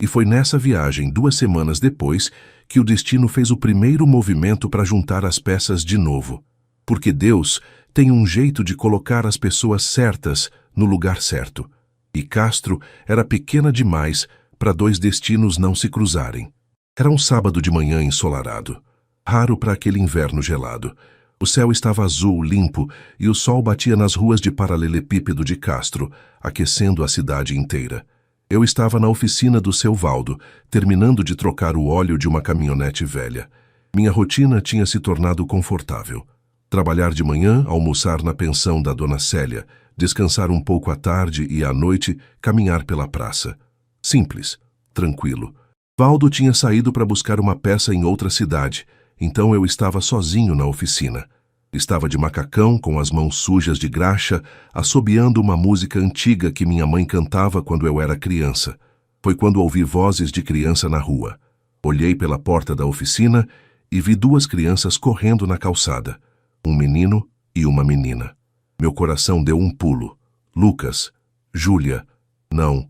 E foi nessa viagem, 2 semanas depois, que o destino fez o primeiro movimento para juntar as peças de novo. Porque Deus tem um jeito de colocar as pessoas certas no lugar certo. E Castro era pequena demais para 2 destinos não se cruzarem. Era um sábado de manhã ensolarado, raro para aquele inverno gelado. O céu estava azul, limpo, e o sol batia nas ruas de paralelepípedo de Castro, aquecendo a cidade inteira. Eu estava na oficina do seu Valdo, terminando de trocar o óleo de uma caminhonete velha. Minha rotina tinha se tornado confortável. Trabalhar de manhã, almoçar na pensão da Dona Célia, descansar um pouco à tarde e à noite caminhar pela praça. Simples, tranquilo. Valdo tinha saído para buscar uma peça em outra cidade, então eu estava sozinho na oficina. Estava de macacão, com as mãos sujas de graxa, assobiando uma música antiga que minha mãe cantava quando eu era criança. Foi quando ouvi vozes de criança na rua. Olhei pela porta da oficina e vi 2 crianças correndo na calçada. Um menino e uma menina. Meu coração deu um pulo. Lucas, Júlia. Não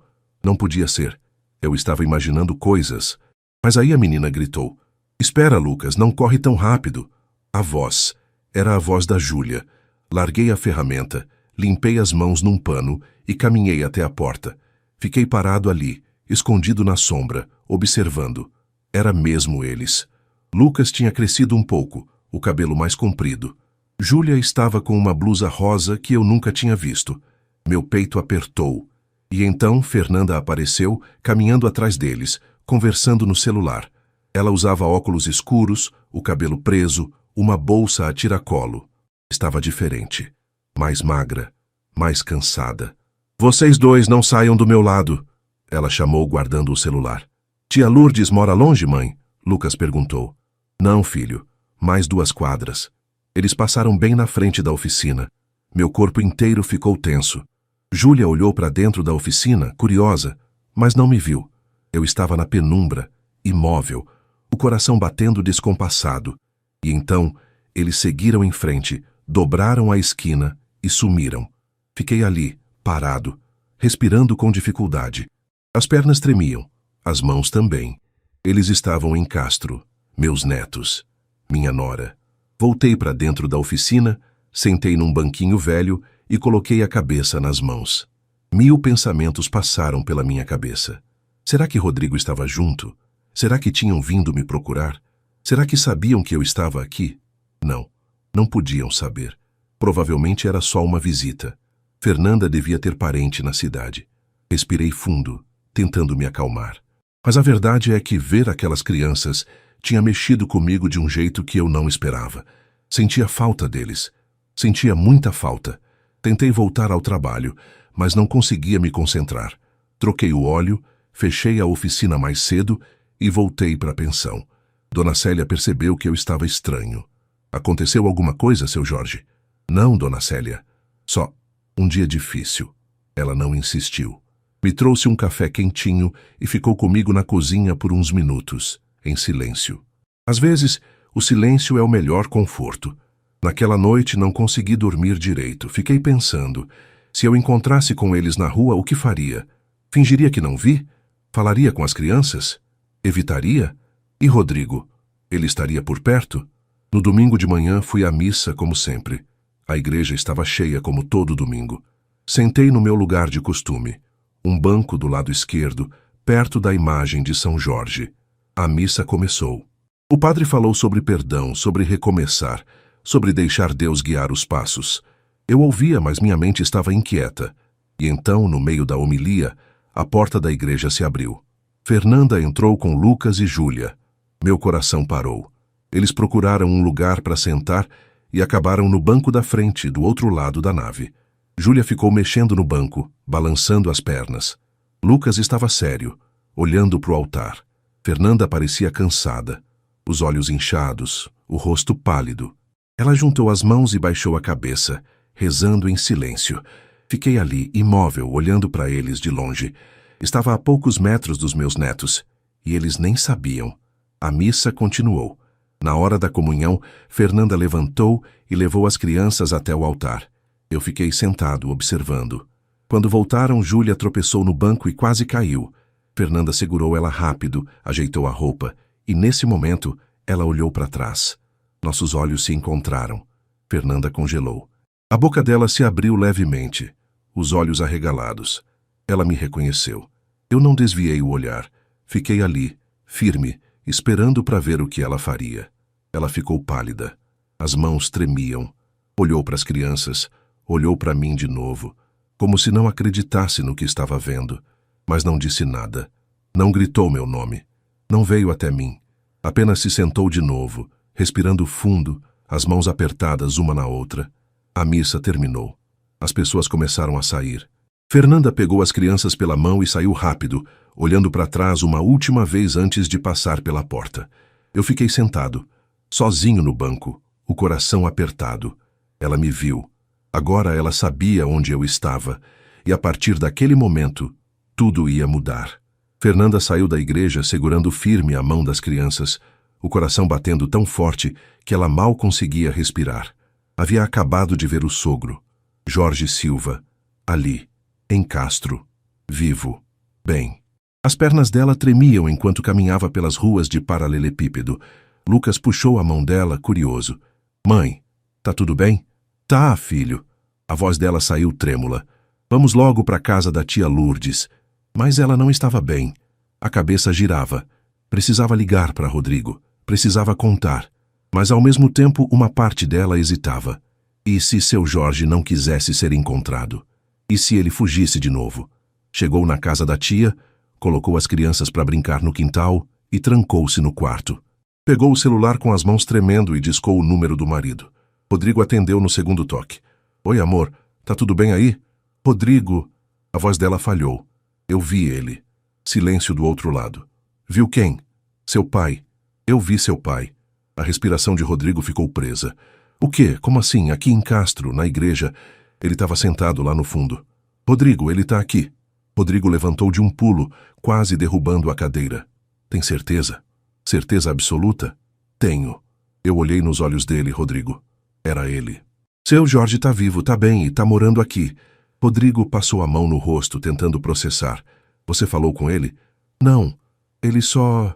podia ser. Eu estava imaginando coisas. Mas aí a menina gritou: "Espera, Lucas, não corre tão rápido." A voz. Era a voz da Júlia. Larguei a ferramenta, limpei as mãos num pano e caminhei até a porta. Fiquei parado ali, escondido na sombra, observando. Era mesmo eles. Lucas tinha crescido um pouco, o cabelo mais comprido. Júlia estava com uma blusa rosa que eu nunca tinha visto. Meu peito apertou. E então Fernanda apareceu, caminhando atrás deles, conversando no celular. Ela usava óculos escuros, o cabelo preso, uma bolsa a tiracolo. Estava diferente. Mais magra, mais cansada. "Vocês 2 não saiam do meu lado", ela chamou, guardando o celular. "Tia Lourdes mora longe, mãe?" Lucas perguntou. "Não, filho. Mais 2 quadras." Eles passaram bem na frente da oficina. Meu corpo inteiro ficou tenso. Júlia olhou para dentro da oficina, curiosa, mas não me viu. Eu estava na penumbra, imóvel, o coração batendo descompassado. E então, eles seguiram em frente, dobraram a esquina e sumiram. Fiquei ali, parado, respirando com dificuldade. As pernas tremiam, as mãos também. Eles estavam em Castro, meus netos, minha nora. Voltei para dentro da oficina, sentei num banquinho velho e coloquei a cabeça nas mãos. 1000 pensamentos passaram pela minha cabeça. Será que Rodrigo estava junto? Será que tinham vindo me procurar? Será que sabiam que eu estava aqui? Não podiam saber. Provavelmente era só uma visita. Fernanda devia ter parente na cidade. Respirei fundo, tentando me acalmar. Mas a verdade é que ver aquelas crianças tinha mexido comigo de um jeito que eu não esperava. Sentia falta deles. Sentia muita falta. Tentei voltar ao trabalho, mas não conseguia me concentrar. Troquei o óleo, fechei a oficina mais cedo e voltei para a pensão. Dona Célia percebeu que eu estava estranho. "Aconteceu alguma coisa, seu Jorge?" "Não, Dona Célia. Só um dia difícil." Ela não insistiu. Me trouxe um café quentinho e ficou comigo na cozinha por uns minutos, em silêncio. Às vezes, o silêncio é o melhor conforto. Naquela noite não consegui dormir direito. Fiquei pensando, se eu encontrasse com eles na rua, o que faria? Fingiria que não vi? Falaria com as crianças? Evitaria? E Rodrigo? Ele estaria por perto? No domingo de manhã fui à missa como sempre. A igreja estava cheia como todo domingo. Sentei no meu lugar de costume, um banco do lado esquerdo, perto da imagem de São Jorge. A missa começou. O padre falou sobre perdão, sobre recomeçar, sobre deixar Deus guiar os passos. Eu ouvia, mas minha mente estava inquieta. E então, no meio da homilia, a porta da igreja se abriu. Fernanda entrou com Lucas e Júlia. Meu coração parou. Eles procuraram um lugar para sentar e acabaram no banco da frente, do outro lado da nave. Júlia ficou mexendo no banco, balançando as pernas. Lucas estava sério, olhando para o altar. Fernanda parecia cansada, os olhos inchados, o rosto pálido. Ela juntou as mãos e baixou a cabeça, rezando em silêncio. Fiquei ali, imóvel, olhando para eles de longe. Estava a poucos metros dos meus netos, e eles nem sabiam. A missa continuou. Na hora da comunhão, Fernanda levantou e levou as crianças até o altar. Eu fiquei sentado, observando. Quando voltaram, Júlia tropeçou no banco e quase caiu. Fernanda segurou ela rápido, ajeitou a roupa, e nesse momento, ela olhou para trás. Nossos olhos se encontraram. Fernanda congelou. A boca dela se abriu levemente, os olhos arregalados. Ela me reconheceu. Eu não desviei o olhar. Fiquei ali, firme, esperando para ver o que ela faria. Ela ficou pálida. As mãos tremiam. Olhou para as crianças, olhou para mim de novo, como se não acreditasse no que estava vendo, mas não disse nada. Não gritou meu nome. Não veio até mim. Apenas se sentou de novo, respirando fundo, as mãos apertadas uma na outra. A missa terminou. As pessoas começaram a sair. Fernanda pegou as crianças pela mão e saiu rápido, olhando para trás uma última vez antes de passar pela porta. Eu fiquei sentado, sozinho no banco, o coração apertado. Ela me viu. Agora ela sabia onde eu estava, e a partir daquele momento, tudo ia mudar. Fernanda saiu da igreja segurando firme a mão das crianças, o coração batendo tão forte que ela mal conseguia respirar. Havia acabado de ver o sogro, Jorge Silva, ali, em Castro, vivo, bem. As pernas dela tremiam enquanto caminhava pelas ruas de paralelepípedo. Lucas puxou a mão dela, curioso. Mãe, tá tudo bem? Tá, filho. A voz dela saiu trêmula. Vamos logo para a casa da tia Lourdes. Mas ela não estava bem. A cabeça girava. Precisava ligar para Rodrigo. Precisava contar. Mas ao mesmo tempo uma parte dela hesitava. E se seu Jorge não quisesse ser encontrado? E se ele fugisse de novo? Chegou na casa da tia, colocou as crianças para brincar no quintal e trancou-se no quarto. Pegou o celular com as mãos tremendo e discou o número do marido. Rodrigo atendeu no segundo toque. Oi, amor, tá tudo bem aí? Rodrigo... A voz dela falhou. Eu vi ele. Silêncio do outro lado. Viu quem? Seu pai. Eu vi seu pai. A respiração de Rodrigo ficou presa. O quê? Como assim? Aqui em Castro, na igreja. Ele estava sentado lá no fundo. Rodrigo, ele tá aqui. Rodrigo levantou de um pulo, quase derrubando a cadeira. Tem certeza? Certeza absoluta? Tenho. Eu olhei nos olhos dele, Rodrigo. Era ele. Seu Jorge tá vivo, tá bem e tá morando aqui. Rodrigo passou a mão no rosto, tentando processar. Você falou com ele? Não. Ele só...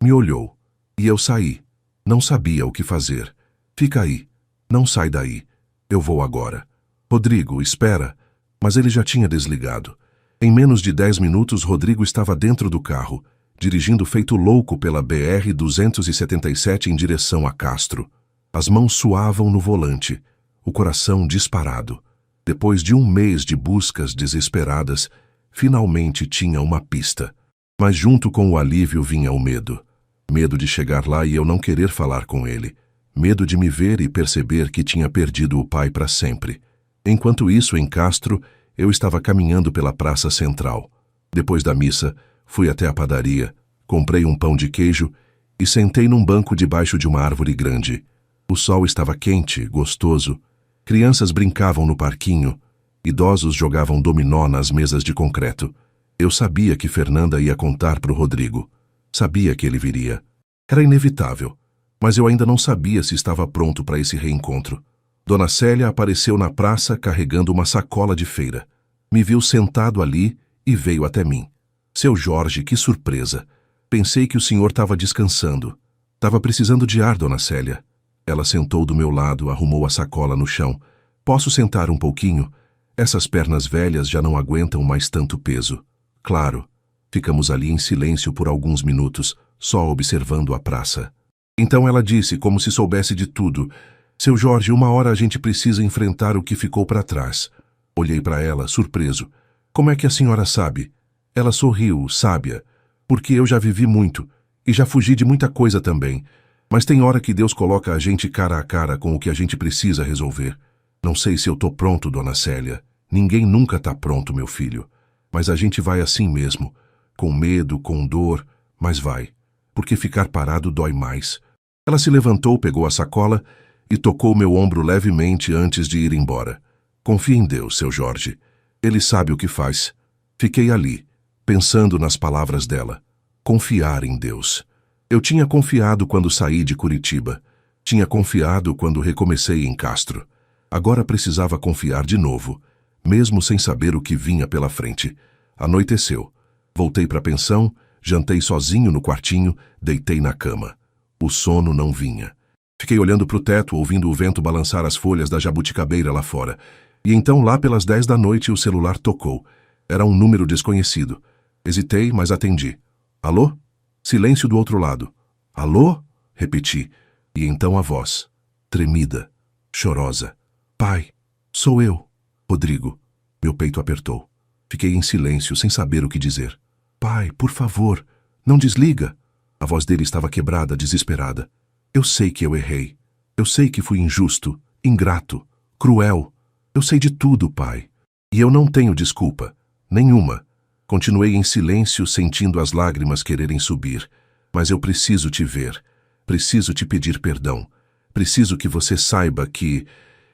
me olhou. E eu saí. Não sabia o que fazer. Fica aí. Não sai daí. Eu vou agora. Rodrigo, espera. Mas ele já tinha desligado. Em menos de 10 minutos, Rodrigo estava dentro do carro, dirigindo feito louco pela BR-277 em direção a Castro. As mãos suavam no volante, o coração disparado. Depois de um mês de buscas desesperadas, finalmente tinha uma pista. Mas junto com o alívio vinha o medo. Medo de chegar lá e eu não querer falar com ele. Medo de me ver e perceber que tinha perdido o pai para sempre. Enquanto isso, em Castro, eu estava caminhando pela praça central. Depois da missa, fui até a padaria, comprei um pão de queijo e sentei num banco debaixo de uma árvore grande. O sol estava quente, gostoso. Crianças brincavam no parquinho. Idosos jogavam dominó nas mesas de concreto. Eu sabia que Fernanda ia contar para o Rodrigo. Sabia que ele viria. Era inevitável, mas eu ainda não sabia se estava pronto para esse reencontro. Dona Célia apareceu na praça carregando uma sacola de feira. Me viu sentado ali e veio até mim. Seu Jorge, que surpresa! Pensei que o senhor estava descansando. Estava precisando de ar, Dona Célia. Ela sentou do meu lado, arrumou a sacola no chão. Posso sentar um pouquinho? Essas pernas velhas já não aguentam mais tanto peso. Claro. Ficamos ali em silêncio por alguns minutos, só observando a praça. Então ela disse, como se soubesse de tudo: Seu Jorge, uma hora a gente precisa enfrentar o que ficou para trás. Olhei para ela, surpreso. Como é que a senhora sabe? Ela sorriu, sábia. Porque eu já vivi muito, e já fugi de muita coisa também. Mas tem hora que Deus coloca a gente cara a cara com o que a gente precisa resolver. Não sei se eu tô pronto, Dona Célia. Ninguém nunca tá pronto, meu filho. Mas a gente vai assim mesmo. Com medo, com dor, mas vai. Porque ficar parado dói mais. Ela se levantou, pegou a sacola e tocou meu ombro levemente antes de ir embora. Confie em Deus, seu Jorge. Ele sabe o que faz. Fiquei ali, pensando nas palavras dela. Confiar em Deus. Eu tinha confiado quando saí de Curitiba. Tinha confiado quando recomecei em Castro. Agora precisava confiar de novo. mesmo sem saber o que vinha pela frente. Anoiteceu. Voltei para a pensão, jantei sozinho no quartinho, deitei na cama. O sono não vinha. Fiquei olhando para o teto, ouvindo o vento balançar as folhas da jabuticabeira lá fora. E então, lá pelas 10 da noite, o celular tocou. Era um número desconhecido. Hesitei, mas atendi. Alô? Silêncio do outro lado. Alô? Repeti. E então a voz, tremida, chorosa. Pai, sou eu. Rodrigo. Meu peito apertou. Fiquei em silêncio, sem saber o que dizer. Pai, por favor, não desliga. A voz dele estava quebrada, desesperada. Eu sei que eu errei. Eu sei que fui injusto, ingrato, cruel. Eu sei de tudo, pai. E eu não tenho desculpa. Nenhuma. Continuei em silêncio, sentindo as lágrimas quererem subir. Mas eu preciso te ver. Preciso te pedir perdão. Preciso que você saiba que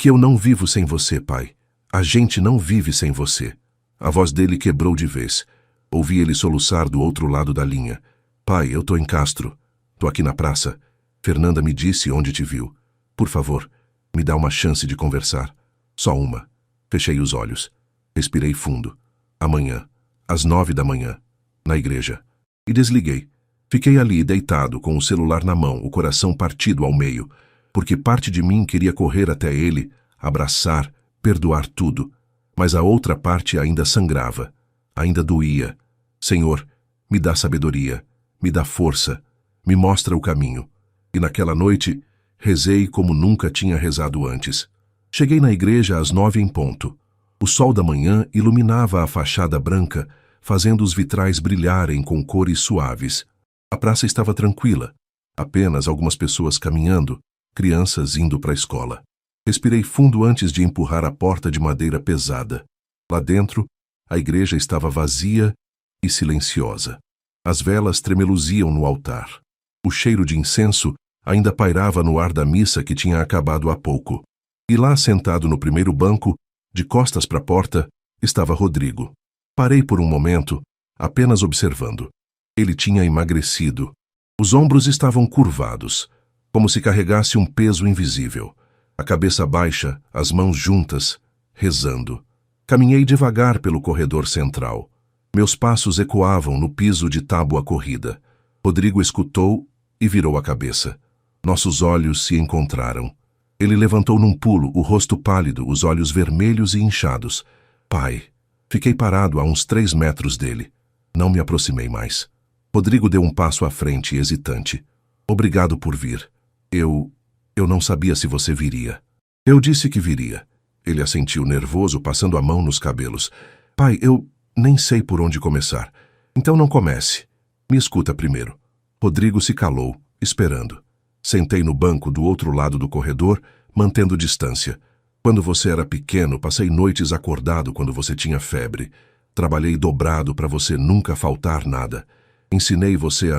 eu não vivo sem você, pai. A gente não vive sem você. A voz dele quebrou de vez. Ouvi ele soluçar do outro lado da linha. Pai, eu tô em Castro. Tô aqui na praça. Fernanda me disse onde te viu. Por favor, me dá uma chance de conversar. Só uma. Fechei os olhos. Respirei fundo. Amanhã, às 9 da manhã, na igreja. E desliguei. Fiquei ali, deitado, com o celular na mão, o coração partido ao meio, porque parte de mim queria correr até ele, abraçar, perdoar tudo. Mas a outra parte ainda sangrava, ainda doía. Senhor, me dá sabedoria, me dá força, me mostra o caminho. E naquela noite, rezei como nunca tinha rezado antes. Cheguei na igreja às 9 em ponto. O sol da manhã iluminava a fachada branca, fazendo os vitrais brilharem com cores suaves. A praça estava tranquila, apenas algumas pessoas caminhando, crianças indo para a escola. Respirei fundo antes de empurrar a porta de madeira pesada. Lá dentro, a igreja estava vazia e silenciosa. As velas tremeluziam no altar. O cheiro de incenso ainda pairava no ar da missa que tinha acabado há pouco. E lá, sentado no primeiro banco, de costas para a porta, estava Rodrigo. Parei por um momento, apenas observando. Ele tinha emagrecido. Os ombros estavam curvados, como se carregasse um peso invisível. A cabeça baixa, as mãos juntas, rezando. Caminhei devagar pelo corredor central. Meus passos ecoavam no piso de tábua corrida. Rodrigo escutou e virou a cabeça. Nossos olhos se encontraram. Ele levantou num pulo, o rosto pálido, os olhos vermelhos e inchados. Pai. Fiquei parado a uns 3 metros dele. Não me aproximei mais. Rodrigo deu um passo à frente, hesitante. Obrigado por vir. Eu não sabia se você viria. Eu disse que viria. Ele assentiu nervoso, passando a mão nos cabelos. Pai, eu nem sei por onde começar. Então não comece. Me escuta primeiro. Rodrigo se calou, esperando. Sentei no banco do outro lado do corredor, mantendo distância. Quando você era pequeno, passei noites acordado quando você tinha febre. Trabalhei dobrado para você nunca faltar nada. Ensinei você a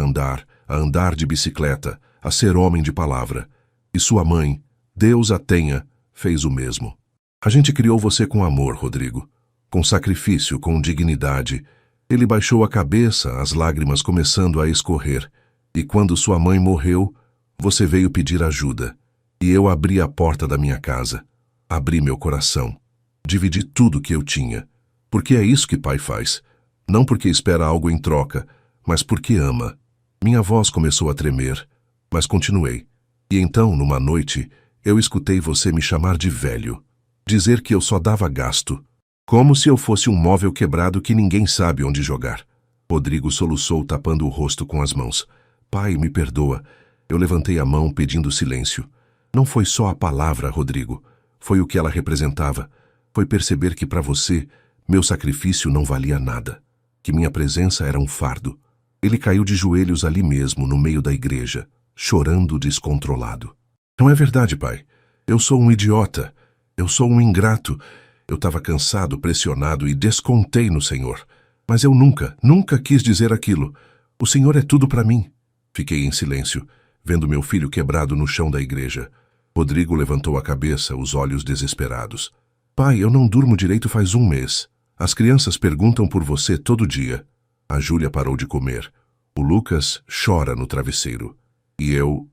andar de bicicleta, a ser homem de palavra. E sua mãe, Deus a tenha, fez o mesmo. A gente criou você com amor, Rodrigo. Com sacrifício, com dignidade. Ele baixou a cabeça, as lágrimas começando a escorrer. E quando sua mãe morreu, você veio pedir ajuda. E eu abri a porta da minha casa. Abri meu coração. Dividi tudo que eu tinha. Porque é isso que pai faz. Não porque espera algo em troca, mas porque ama. Minha voz começou a tremer, mas continuei. E então, numa noite, eu escutei você me chamar de velho. Dizer que eu só dava gasto. Como se eu fosse um móvel quebrado que ninguém sabe onde jogar. Rodrigo soluçou, tapando o rosto com as mãos. Pai, me perdoa. Eu levantei a mão, pedindo silêncio. Não foi só a palavra, Rodrigo. Foi o que ela representava. Foi perceber que para você, meu sacrifício não valia nada. Que minha presença era um fardo. Ele caiu de joelhos ali mesmo, no meio da igreja, chorando descontrolado. Não é verdade, pai. Eu sou um idiota. Eu sou um ingrato. Eu estava cansado, pressionado e descontei no Senhor. Mas eu nunca quis dizer aquilo. O Senhor é tudo para mim. Fiquei em silêncio, vendo meu filho quebrado no chão da igreja. Rodrigo levantou a cabeça, os olhos desesperados. Pai, eu não durmo direito faz 1 mês. As crianças perguntam por você todo dia. A Júlia parou de comer. O Lucas chora no travesseiro. E eu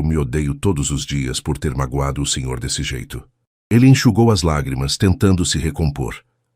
me odeio todos os dias por ter magoado o Senhor desse jeito. Ele enxugou as lágrimas, tentando se recompor.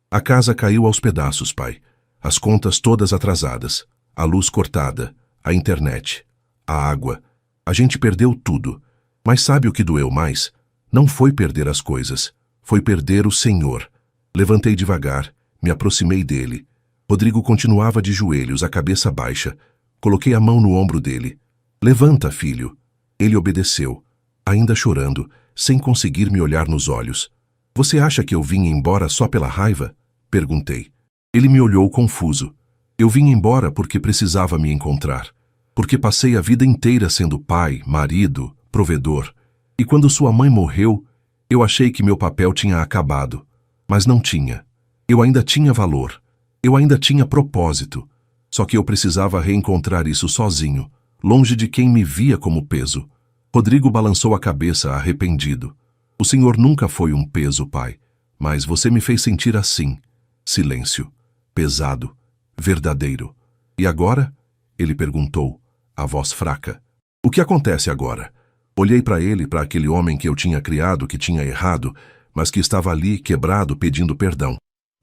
A casa caiu aos pedaços, pai. As contas todas atrasadas, a luz cortada, a internet, a água. A gente perdeu tudo. Mas sabe o que doeu mais? Não foi perder as coisas, foi perder o Senhor. Levantei devagar, me aproximei dele. Rodrigo continuava de joelhos, a cabeça baixa. Coloquei a mão no ombro dele. Levanta, filho. Ele obedeceu, ainda chorando, sem conseguir me olhar nos olhos. Você acha que eu vim embora só pela raiva? Perguntei. Ele me olhou confuso. Eu vim embora porque precisava me encontrar. Porque passei a vida inteira sendo pai, marido, provedor. E quando sua mãe morreu, eu achei que meu papel tinha acabado. Mas não tinha. Eu ainda tinha valor. Eu ainda tinha propósito. Só que eu precisava reencontrar isso sozinho, longe de quem me via como peso. Rodrigo balançou a cabeça, arrependido. O senhor nunca foi um peso, pai. Mas você me fez sentir assim. Silêncio. Pesado. Verdadeiro. E agora? Ele perguntou, a voz fraca. O que acontece agora? Olhei para ele, para aquele homem que eu tinha criado, que tinha errado, mas que estava ali, quebrado, pedindo perdão.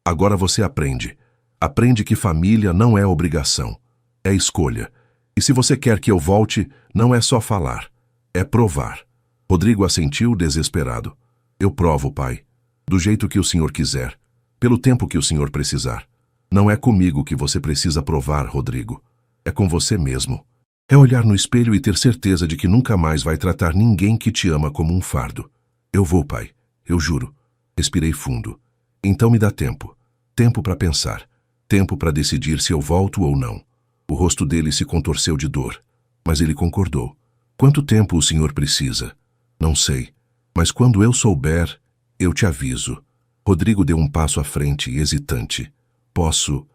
Agora você aprende. Aprende que família não é obrigação. É escolha. E se você quer que eu volte, não é só falar. É provar. Rodrigo assentiu, desesperado. Eu provo, pai. Do jeito que o senhor quiser. Pelo tempo que o senhor precisar. Não é comigo que você precisa provar, Rodrigo. É com você mesmo. É olhar no espelho e ter certeza de que nunca mais vai tratar ninguém que te ama como um fardo. Eu vou, pai. Eu juro. Respirei fundo. Então me dá tempo. Tempo para pensar. Tempo para decidir se eu volto ou não. O rosto dele se contorceu de dor. Mas ele concordou. Quanto tempo o senhor precisa? Não sei. Mas quando eu souber, eu te aviso. Rodrigo deu um passo à frente, hesitante. Posso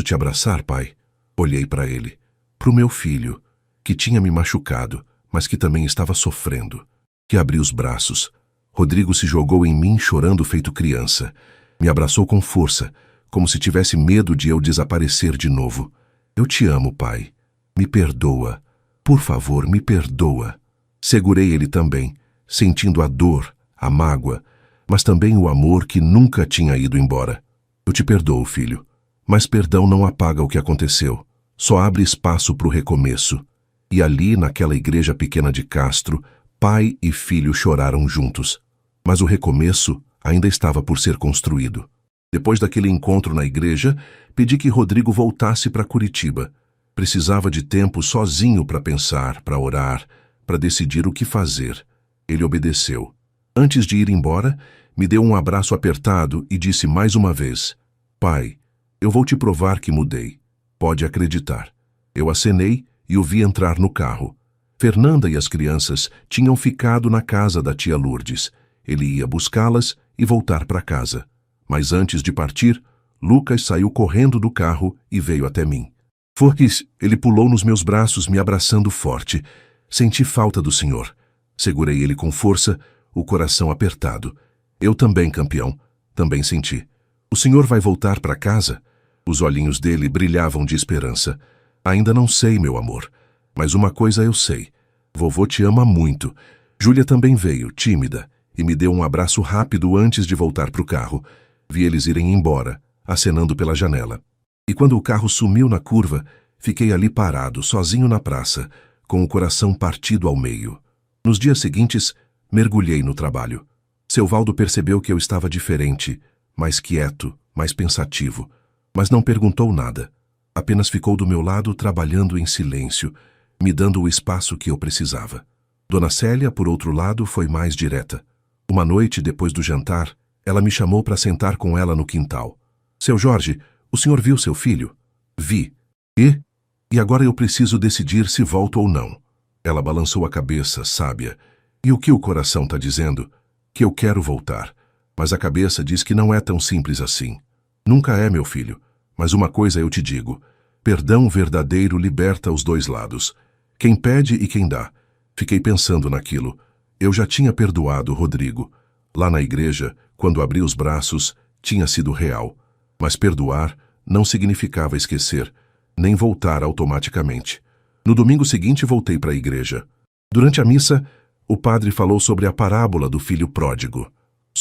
te abraçar, pai? Olhei para ele. Pro meu filho, que tinha me machucado, mas que também estava sofrendo. Que abri os braços. Rodrigo se jogou em mim, chorando feito criança. Me abraçou com força, como se tivesse medo de eu desaparecer de novo. Eu te amo, pai. Me perdoa. Por favor, me perdoa. Segurei ele também, sentindo a dor, a mágoa, mas também o amor que nunca tinha ido embora. Eu te perdoo, filho. Mas perdão não apaga o que aconteceu. Só abre espaço para o recomeço. E ali, naquela igreja pequena de Castro, pai e filho choraram juntos. Mas o recomeço ainda estava por ser construído. Depois daquele encontro na igreja, pedi que Rodrigo voltasse para Curitiba. Precisava de tempo sozinho para pensar, para orar, para decidir o que fazer. Ele obedeceu. Antes de ir embora, me deu um abraço apertado e disse mais uma vez: Pai, eu vou te provar que mudei. Pode acreditar. Eu acenei e o vi entrar no carro. Fernanda e as crianças tinham ficado na casa da tia Lourdes. Ele ia buscá-las e voltar para casa. Mas antes de partir, Lucas saiu correndo do carro e veio até mim. Forques, ele pulou nos meus braços, me abraçando forte. Senti falta do senhor. Segurei ele com força, o coração apertado. Eu também, campeão. Também senti. O senhor vai voltar para casa? Os olhinhos dele brilhavam de esperança. Ainda não sei, meu amor. Mas uma coisa eu sei. Vovô te ama muito. Júlia também veio, tímida, e me deu um abraço rápido antes de voltar para o carro. Vi eles irem embora, acenando pela janela. E quando o carro sumiu na curva, fiquei ali parado, sozinho na praça, com o coração partido ao meio. Nos dias seguintes, mergulhei no trabalho. Seu Valdo percebeu que eu estava diferente, mais quieto, mais pensativo, mas não perguntou nada. Apenas ficou do meu lado trabalhando em silêncio, me dando o espaço que eu precisava. Dona Célia, por outro lado, foi mais direta. Uma noite, depois do jantar, ela me chamou para sentar com ela no quintal. Seu Jorge, o senhor viu seu filho? Vi. E agora eu preciso decidir se volto ou não. Ela balançou a cabeça, sábia. E o que o coração está dizendo? Que eu quero voltar. Mas a cabeça diz que não é tão simples assim. Nunca é, meu filho. Mas uma coisa eu te digo. Perdão verdadeiro liberta os dois lados. Quem pede e quem dá. Fiquei pensando naquilo. Eu já tinha perdoado Rodrigo. Lá na igreja, quando abri os braços, tinha sido real. Mas perdoar não significava esquecer, nem voltar automaticamente. No domingo seguinte voltei para a igreja. Durante a missa, o padre falou sobre a parábola do filho pródigo.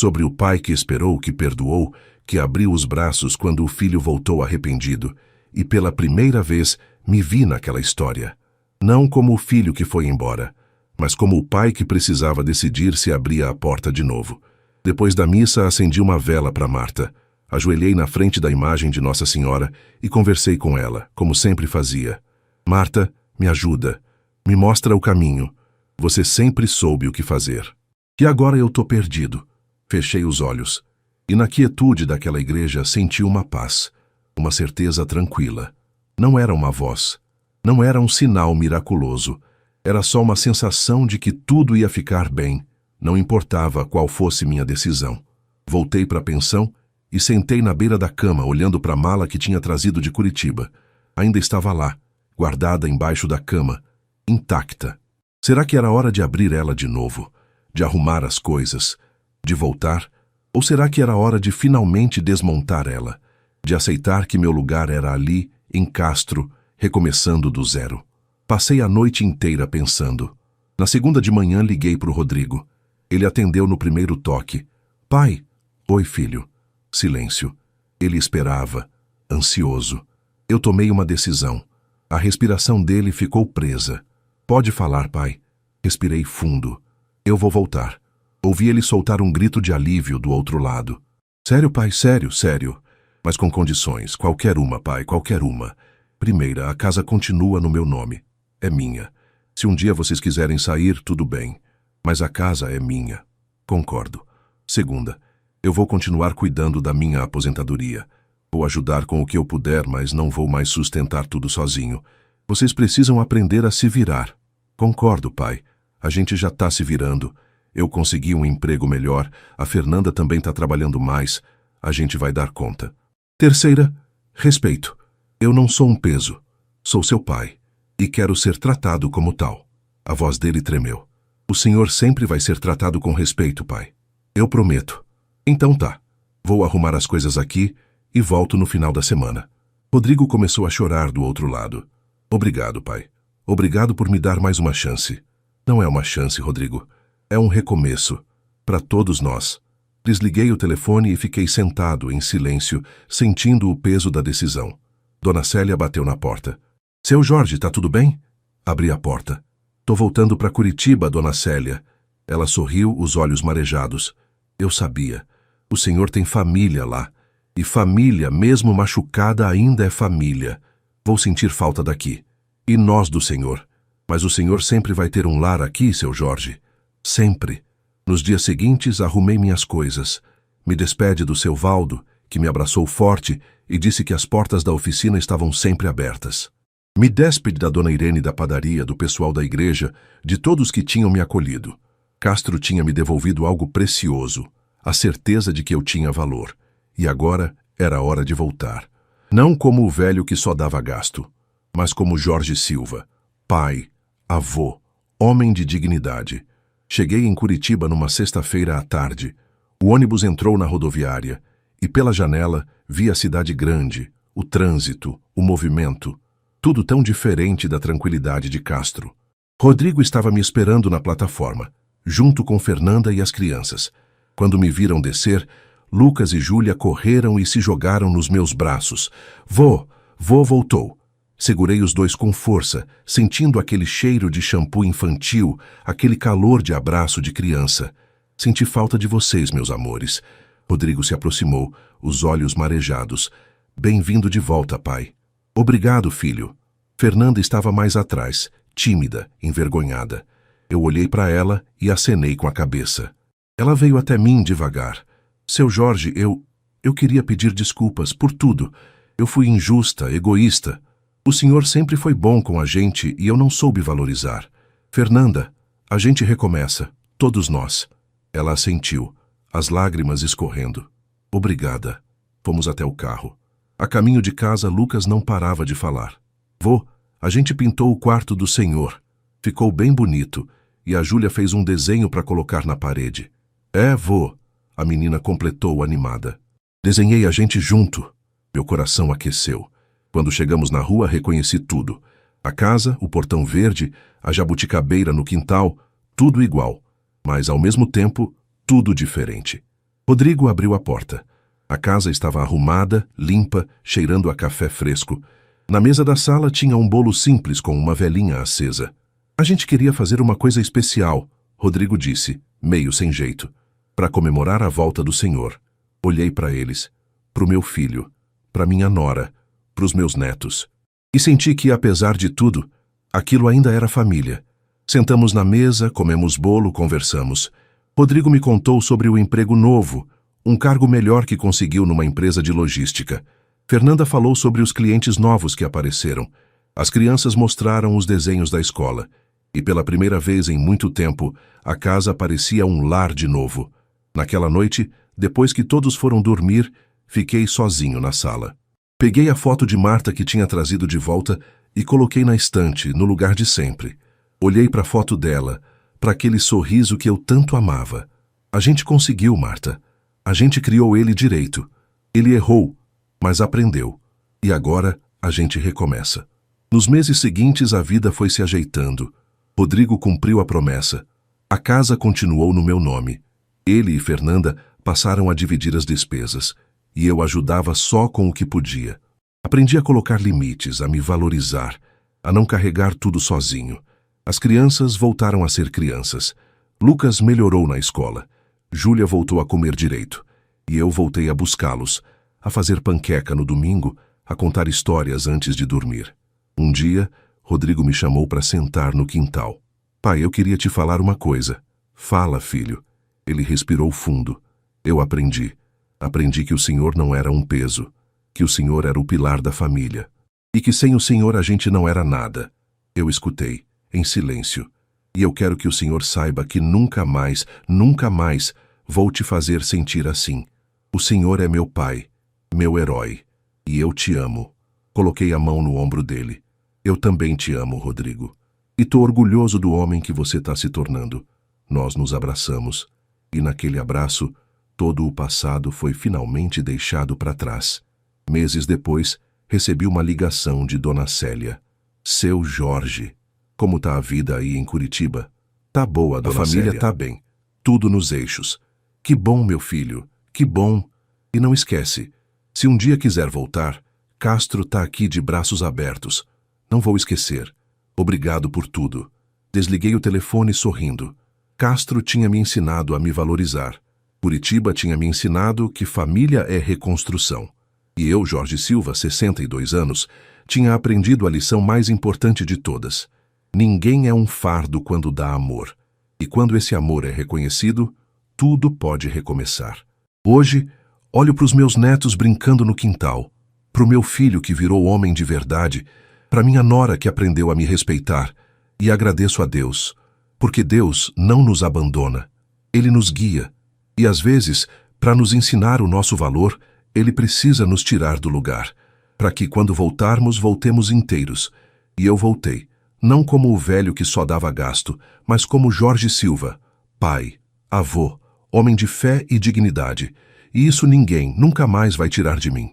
sobre o pai que esperou, que perdoou, que abriu os braços quando o filho voltou arrependido, e pela primeira vez me vi naquela história. Não como o filho que foi embora, mas como o pai que precisava decidir se abria a porta de novo. Depois da missa, acendi uma vela para Marta. Ajoelhei na frente da imagem de Nossa Senhora e conversei com ela, como sempre fazia. Marta, me ajuda. Me mostra o caminho. Você sempre soube o que fazer. E agora eu tô perdido. Fechei os olhos. E na quietude daquela igreja senti uma paz, uma certeza tranquila. Não era uma voz. Não era um sinal miraculoso. Era só uma sensação de que tudo ia ficar bem. Não importava qual fosse minha decisão. Voltei para a pensão e sentei na beira da cama, olhando para a mala que tinha trazido de Curitiba. Ainda estava lá, guardada embaixo da cama, intacta. Será que era hora de abrir ela de novo? De arrumar as coisas? De voltar? Ou será que era hora de finalmente desmontar ela? De aceitar que meu lugar era ali, em Castro, recomeçando do zero? Passei a noite inteira pensando. Na segunda de manhã liguei para o Rodrigo. Ele atendeu no primeiro toque. Pai. Oi, filho. Silêncio. Ele esperava, ansioso. Eu tomei uma decisão. A respiração dele ficou presa. Pode falar, pai. Respirei fundo. Eu vou voltar. Ouvi ele soltar um grito de alívio do outro lado. Sério, pai, sério, sério. Mas com condições. Qualquer uma, pai, qualquer uma. Primeira, a casa continua no meu nome. É minha. Se um dia vocês quiserem sair, tudo bem. Mas a casa é minha. Concordo. Segunda, eu vou continuar cuidando da minha aposentadoria. Vou ajudar com o que eu puder, mas não vou mais sustentar tudo sozinho. Vocês precisam aprender a se virar. Concordo, pai. A gente já está se virando. Eu consegui um emprego melhor. A Fernanda também está trabalhando mais. A gente vai dar conta. Terceira, respeito. Eu não sou um peso. Sou seu pai. E quero ser tratado como tal. A voz dele tremeu. O senhor sempre vai ser tratado com respeito, pai. Eu prometo. Então tá. Vou arrumar as coisas aqui e volto no final da semana. Rodrigo começou a chorar do outro lado. Obrigado, pai. Obrigado por me dar mais uma chance. Não é uma chance, Rodrigo. É um recomeço. Para todos nós. Desliguei o telefone e fiquei sentado, em silêncio, sentindo o peso da decisão. Dona Célia bateu na porta. Seu Jorge, tá tudo bem? Abri a porta. Tô voltando para Curitiba, Dona Célia. Ela sorriu, os olhos marejados. Eu sabia. O senhor tem família lá. E família, mesmo machucada, ainda é família. Vou sentir falta daqui. E nós do senhor. Mas o senhor sempre vai ter um lar aqui, seu Jorge. Sempre. Nos dias seguintes, arrumei minhas coisas. Me despede do seu Valdo, que me abraçou forte e disse que as portas da oficina estavam sempre abertas. Me despedi da dona Irene da padaria, do pessoal da igreja, de todos que tinham me acolhido. Castro tinha me devolvido algo precioso, a certeza de que eu tinha valor. E agora era hora de voltar. Não como o velho que só dava gasto, mas como Jorge Silva, pai, avô, homem de dignidade. Cheguei em Curitiba numa sexta-feira à tarde. O ônibus entrou na rodoviária e pela janela vi a cidade grande, o trânsito, o movimento. Tudo tão diferente da tranquilidade de Castro. Rodrigo estava me esperando na plataforma, junto com Fernanda e as crianças. Quando me viram descer, Lucas e Júlia correram e se jogaram nos meus braços. Vô voltou. Segurei os dois com força, sentindo aquele cheiro de shampoo infantil, aquele calor de abraço de criança. Senti falta de vocês, meus amores. Rodrigo se aproximou, os olhos marejados. Bem-vindo de volta, pai. Obrigado, filho. Fernanda estava mais atrás, tímida, envergonhada. Eu olhei para ela e acenei com a cabeça. Ela veio até mim devagar. Seu Jorge, eu queria pedir desculpas por tudo. Eu fui injusta, egoísta. O senhor sempre foi bom com a gente e eu não soube valorizar. Fernanda, a gente recomeça, todos nós. Ela assentiu, as lágrimas escorrendo. Obrigada. Fomos até o carro. A caminho de casa, Lucas não parava de falar. Vô, a gente pintou o quarto do senhor. Ficou bem bonito e a Júlia fez um desenho para colocar na parede. É, vô, a menina completou animada. Desenhei a gente junto. Meu coração aqueceu. Quando chegamos na rua, reconheci tudo. A casa, o portão verde, a jabuticabeira no quintal, tudo igual, mas ao mesmo tempo, tudo diferente. Rodrigo abriu a porta. A casa estava arrumada, limpa, cheirando a café fresco. Na mesa da sala tinha um bolo simples com uma velinha acesa. A gente queria fazer uma coisa especial, Rodrigo disse, meio sem jeito, para comemorar a volta do Senhor. Olhei para eles, para o meu filho, para minha nora, para os meus netos. E senti que, apesar de tudo, aquilo ainda era família. Sentamos na mesa, comemos bolo, conversamos. Rodrigo me contou sobre o emprego novo, um cargo melhor que conseguiu numa empresa de logística. Fernanda falou sobre os clientes novos que apareceram. As crianças mostraram os desenhos da escola. E pela primeira vez em muito tempo, a casa parecia um lar de novo. Naquela noite, depois que todos foram dormir, fiquei sozinho na sala. Peguei a foto de Marta que tinha trazido de volta e coloquei na estante, no lugar de sempre. Olhei para a foto dela, para aquele sorriso que eu tanto amava. A gente conseguiu, Marta. A gente criou ele direito. Ele errou, mas aprendeu. E agora a gente recomeça. Nos meses seguintes a vida foi se ajeitando. Rodrigo cumpriu a promessa. A casa continuou no meu nome. Ele e Fernanda passaram a dividir as despesas. E eu ajudava só com o que podia. Aprendi a colocar limites, a me valorizar, a não carregar tudo sozinho. As crianças voltaram a ser crianças. Lucas melhorou na escola. Júlia voltou a comer direito. E eu voltei a buscá-los, a fazer panqueca no domingo, a contar histórias antes de dormir. Um dia, Rodrigo me chamou para sentar no quintal. Pai, eu queria te falar uma coisa. Fala, filho. Ele respirou fundo. Eu aprendi. Aprendi que o Senhor não era um peso, que o Senhor era o pilar da família, e que sem o Senhor a gente não era nada. Eu escutei, em silêncio, e eu quero que o Senhor saiba que nunca mais vou te fazer sentir assim. O Senhor é meu pai, meu herói, e eu te amo. Coloquei a mão no ombro dele. Eu também te amo, Rodrigo, e tô orgulhoso do homem que você está se tornando. Nós nos abraçamos, e naquele abraço, todo o passado foi finalmente deixado para trás. Meses depois, recebi uma ligação de Dona Célia. Seu Jorge, como tá a vida aí em Curitiba? Tá boa, Dona Célia. A família tá bem. Tudo nos eixos. Que bom, meu filho, que bom. E não esquece, se um dia quiser voltar, Castro tá aqui de braços abertos. Não vou esquecer. Obrigado por tudo. Desliguei o telefone sorrindo. Castro tinha me ensinado a me valorizar. Curitiba tinha me ensinado que família é reconstrução. E eu, Jorge Silva, 62 anos, tinha aprendido a lição mais importante de todas. Ninguém é um fardo quando dá amor. E quando esse amor é reconhecido, tudo pode recomeçar. Hoje, olho para os meus netos brincando no quintal, para o meu filho que virou homem de verdade, para minha nora que aprendeu a me respeitar, e agradeço a Deus, porque Deus não nos abandona. Ele nos guia. E às vezes, para nos ensinar o nosso valor, Ele precisa nos tirar do lugar, para que quando voltarmos, voltemos inteiros. E eu voltei, não como o velho que só dava gasto, mas como Jorge Silva, pai, avô, homem de fé e dignidade. E isso ninguém nunca mais vai tirar de mim.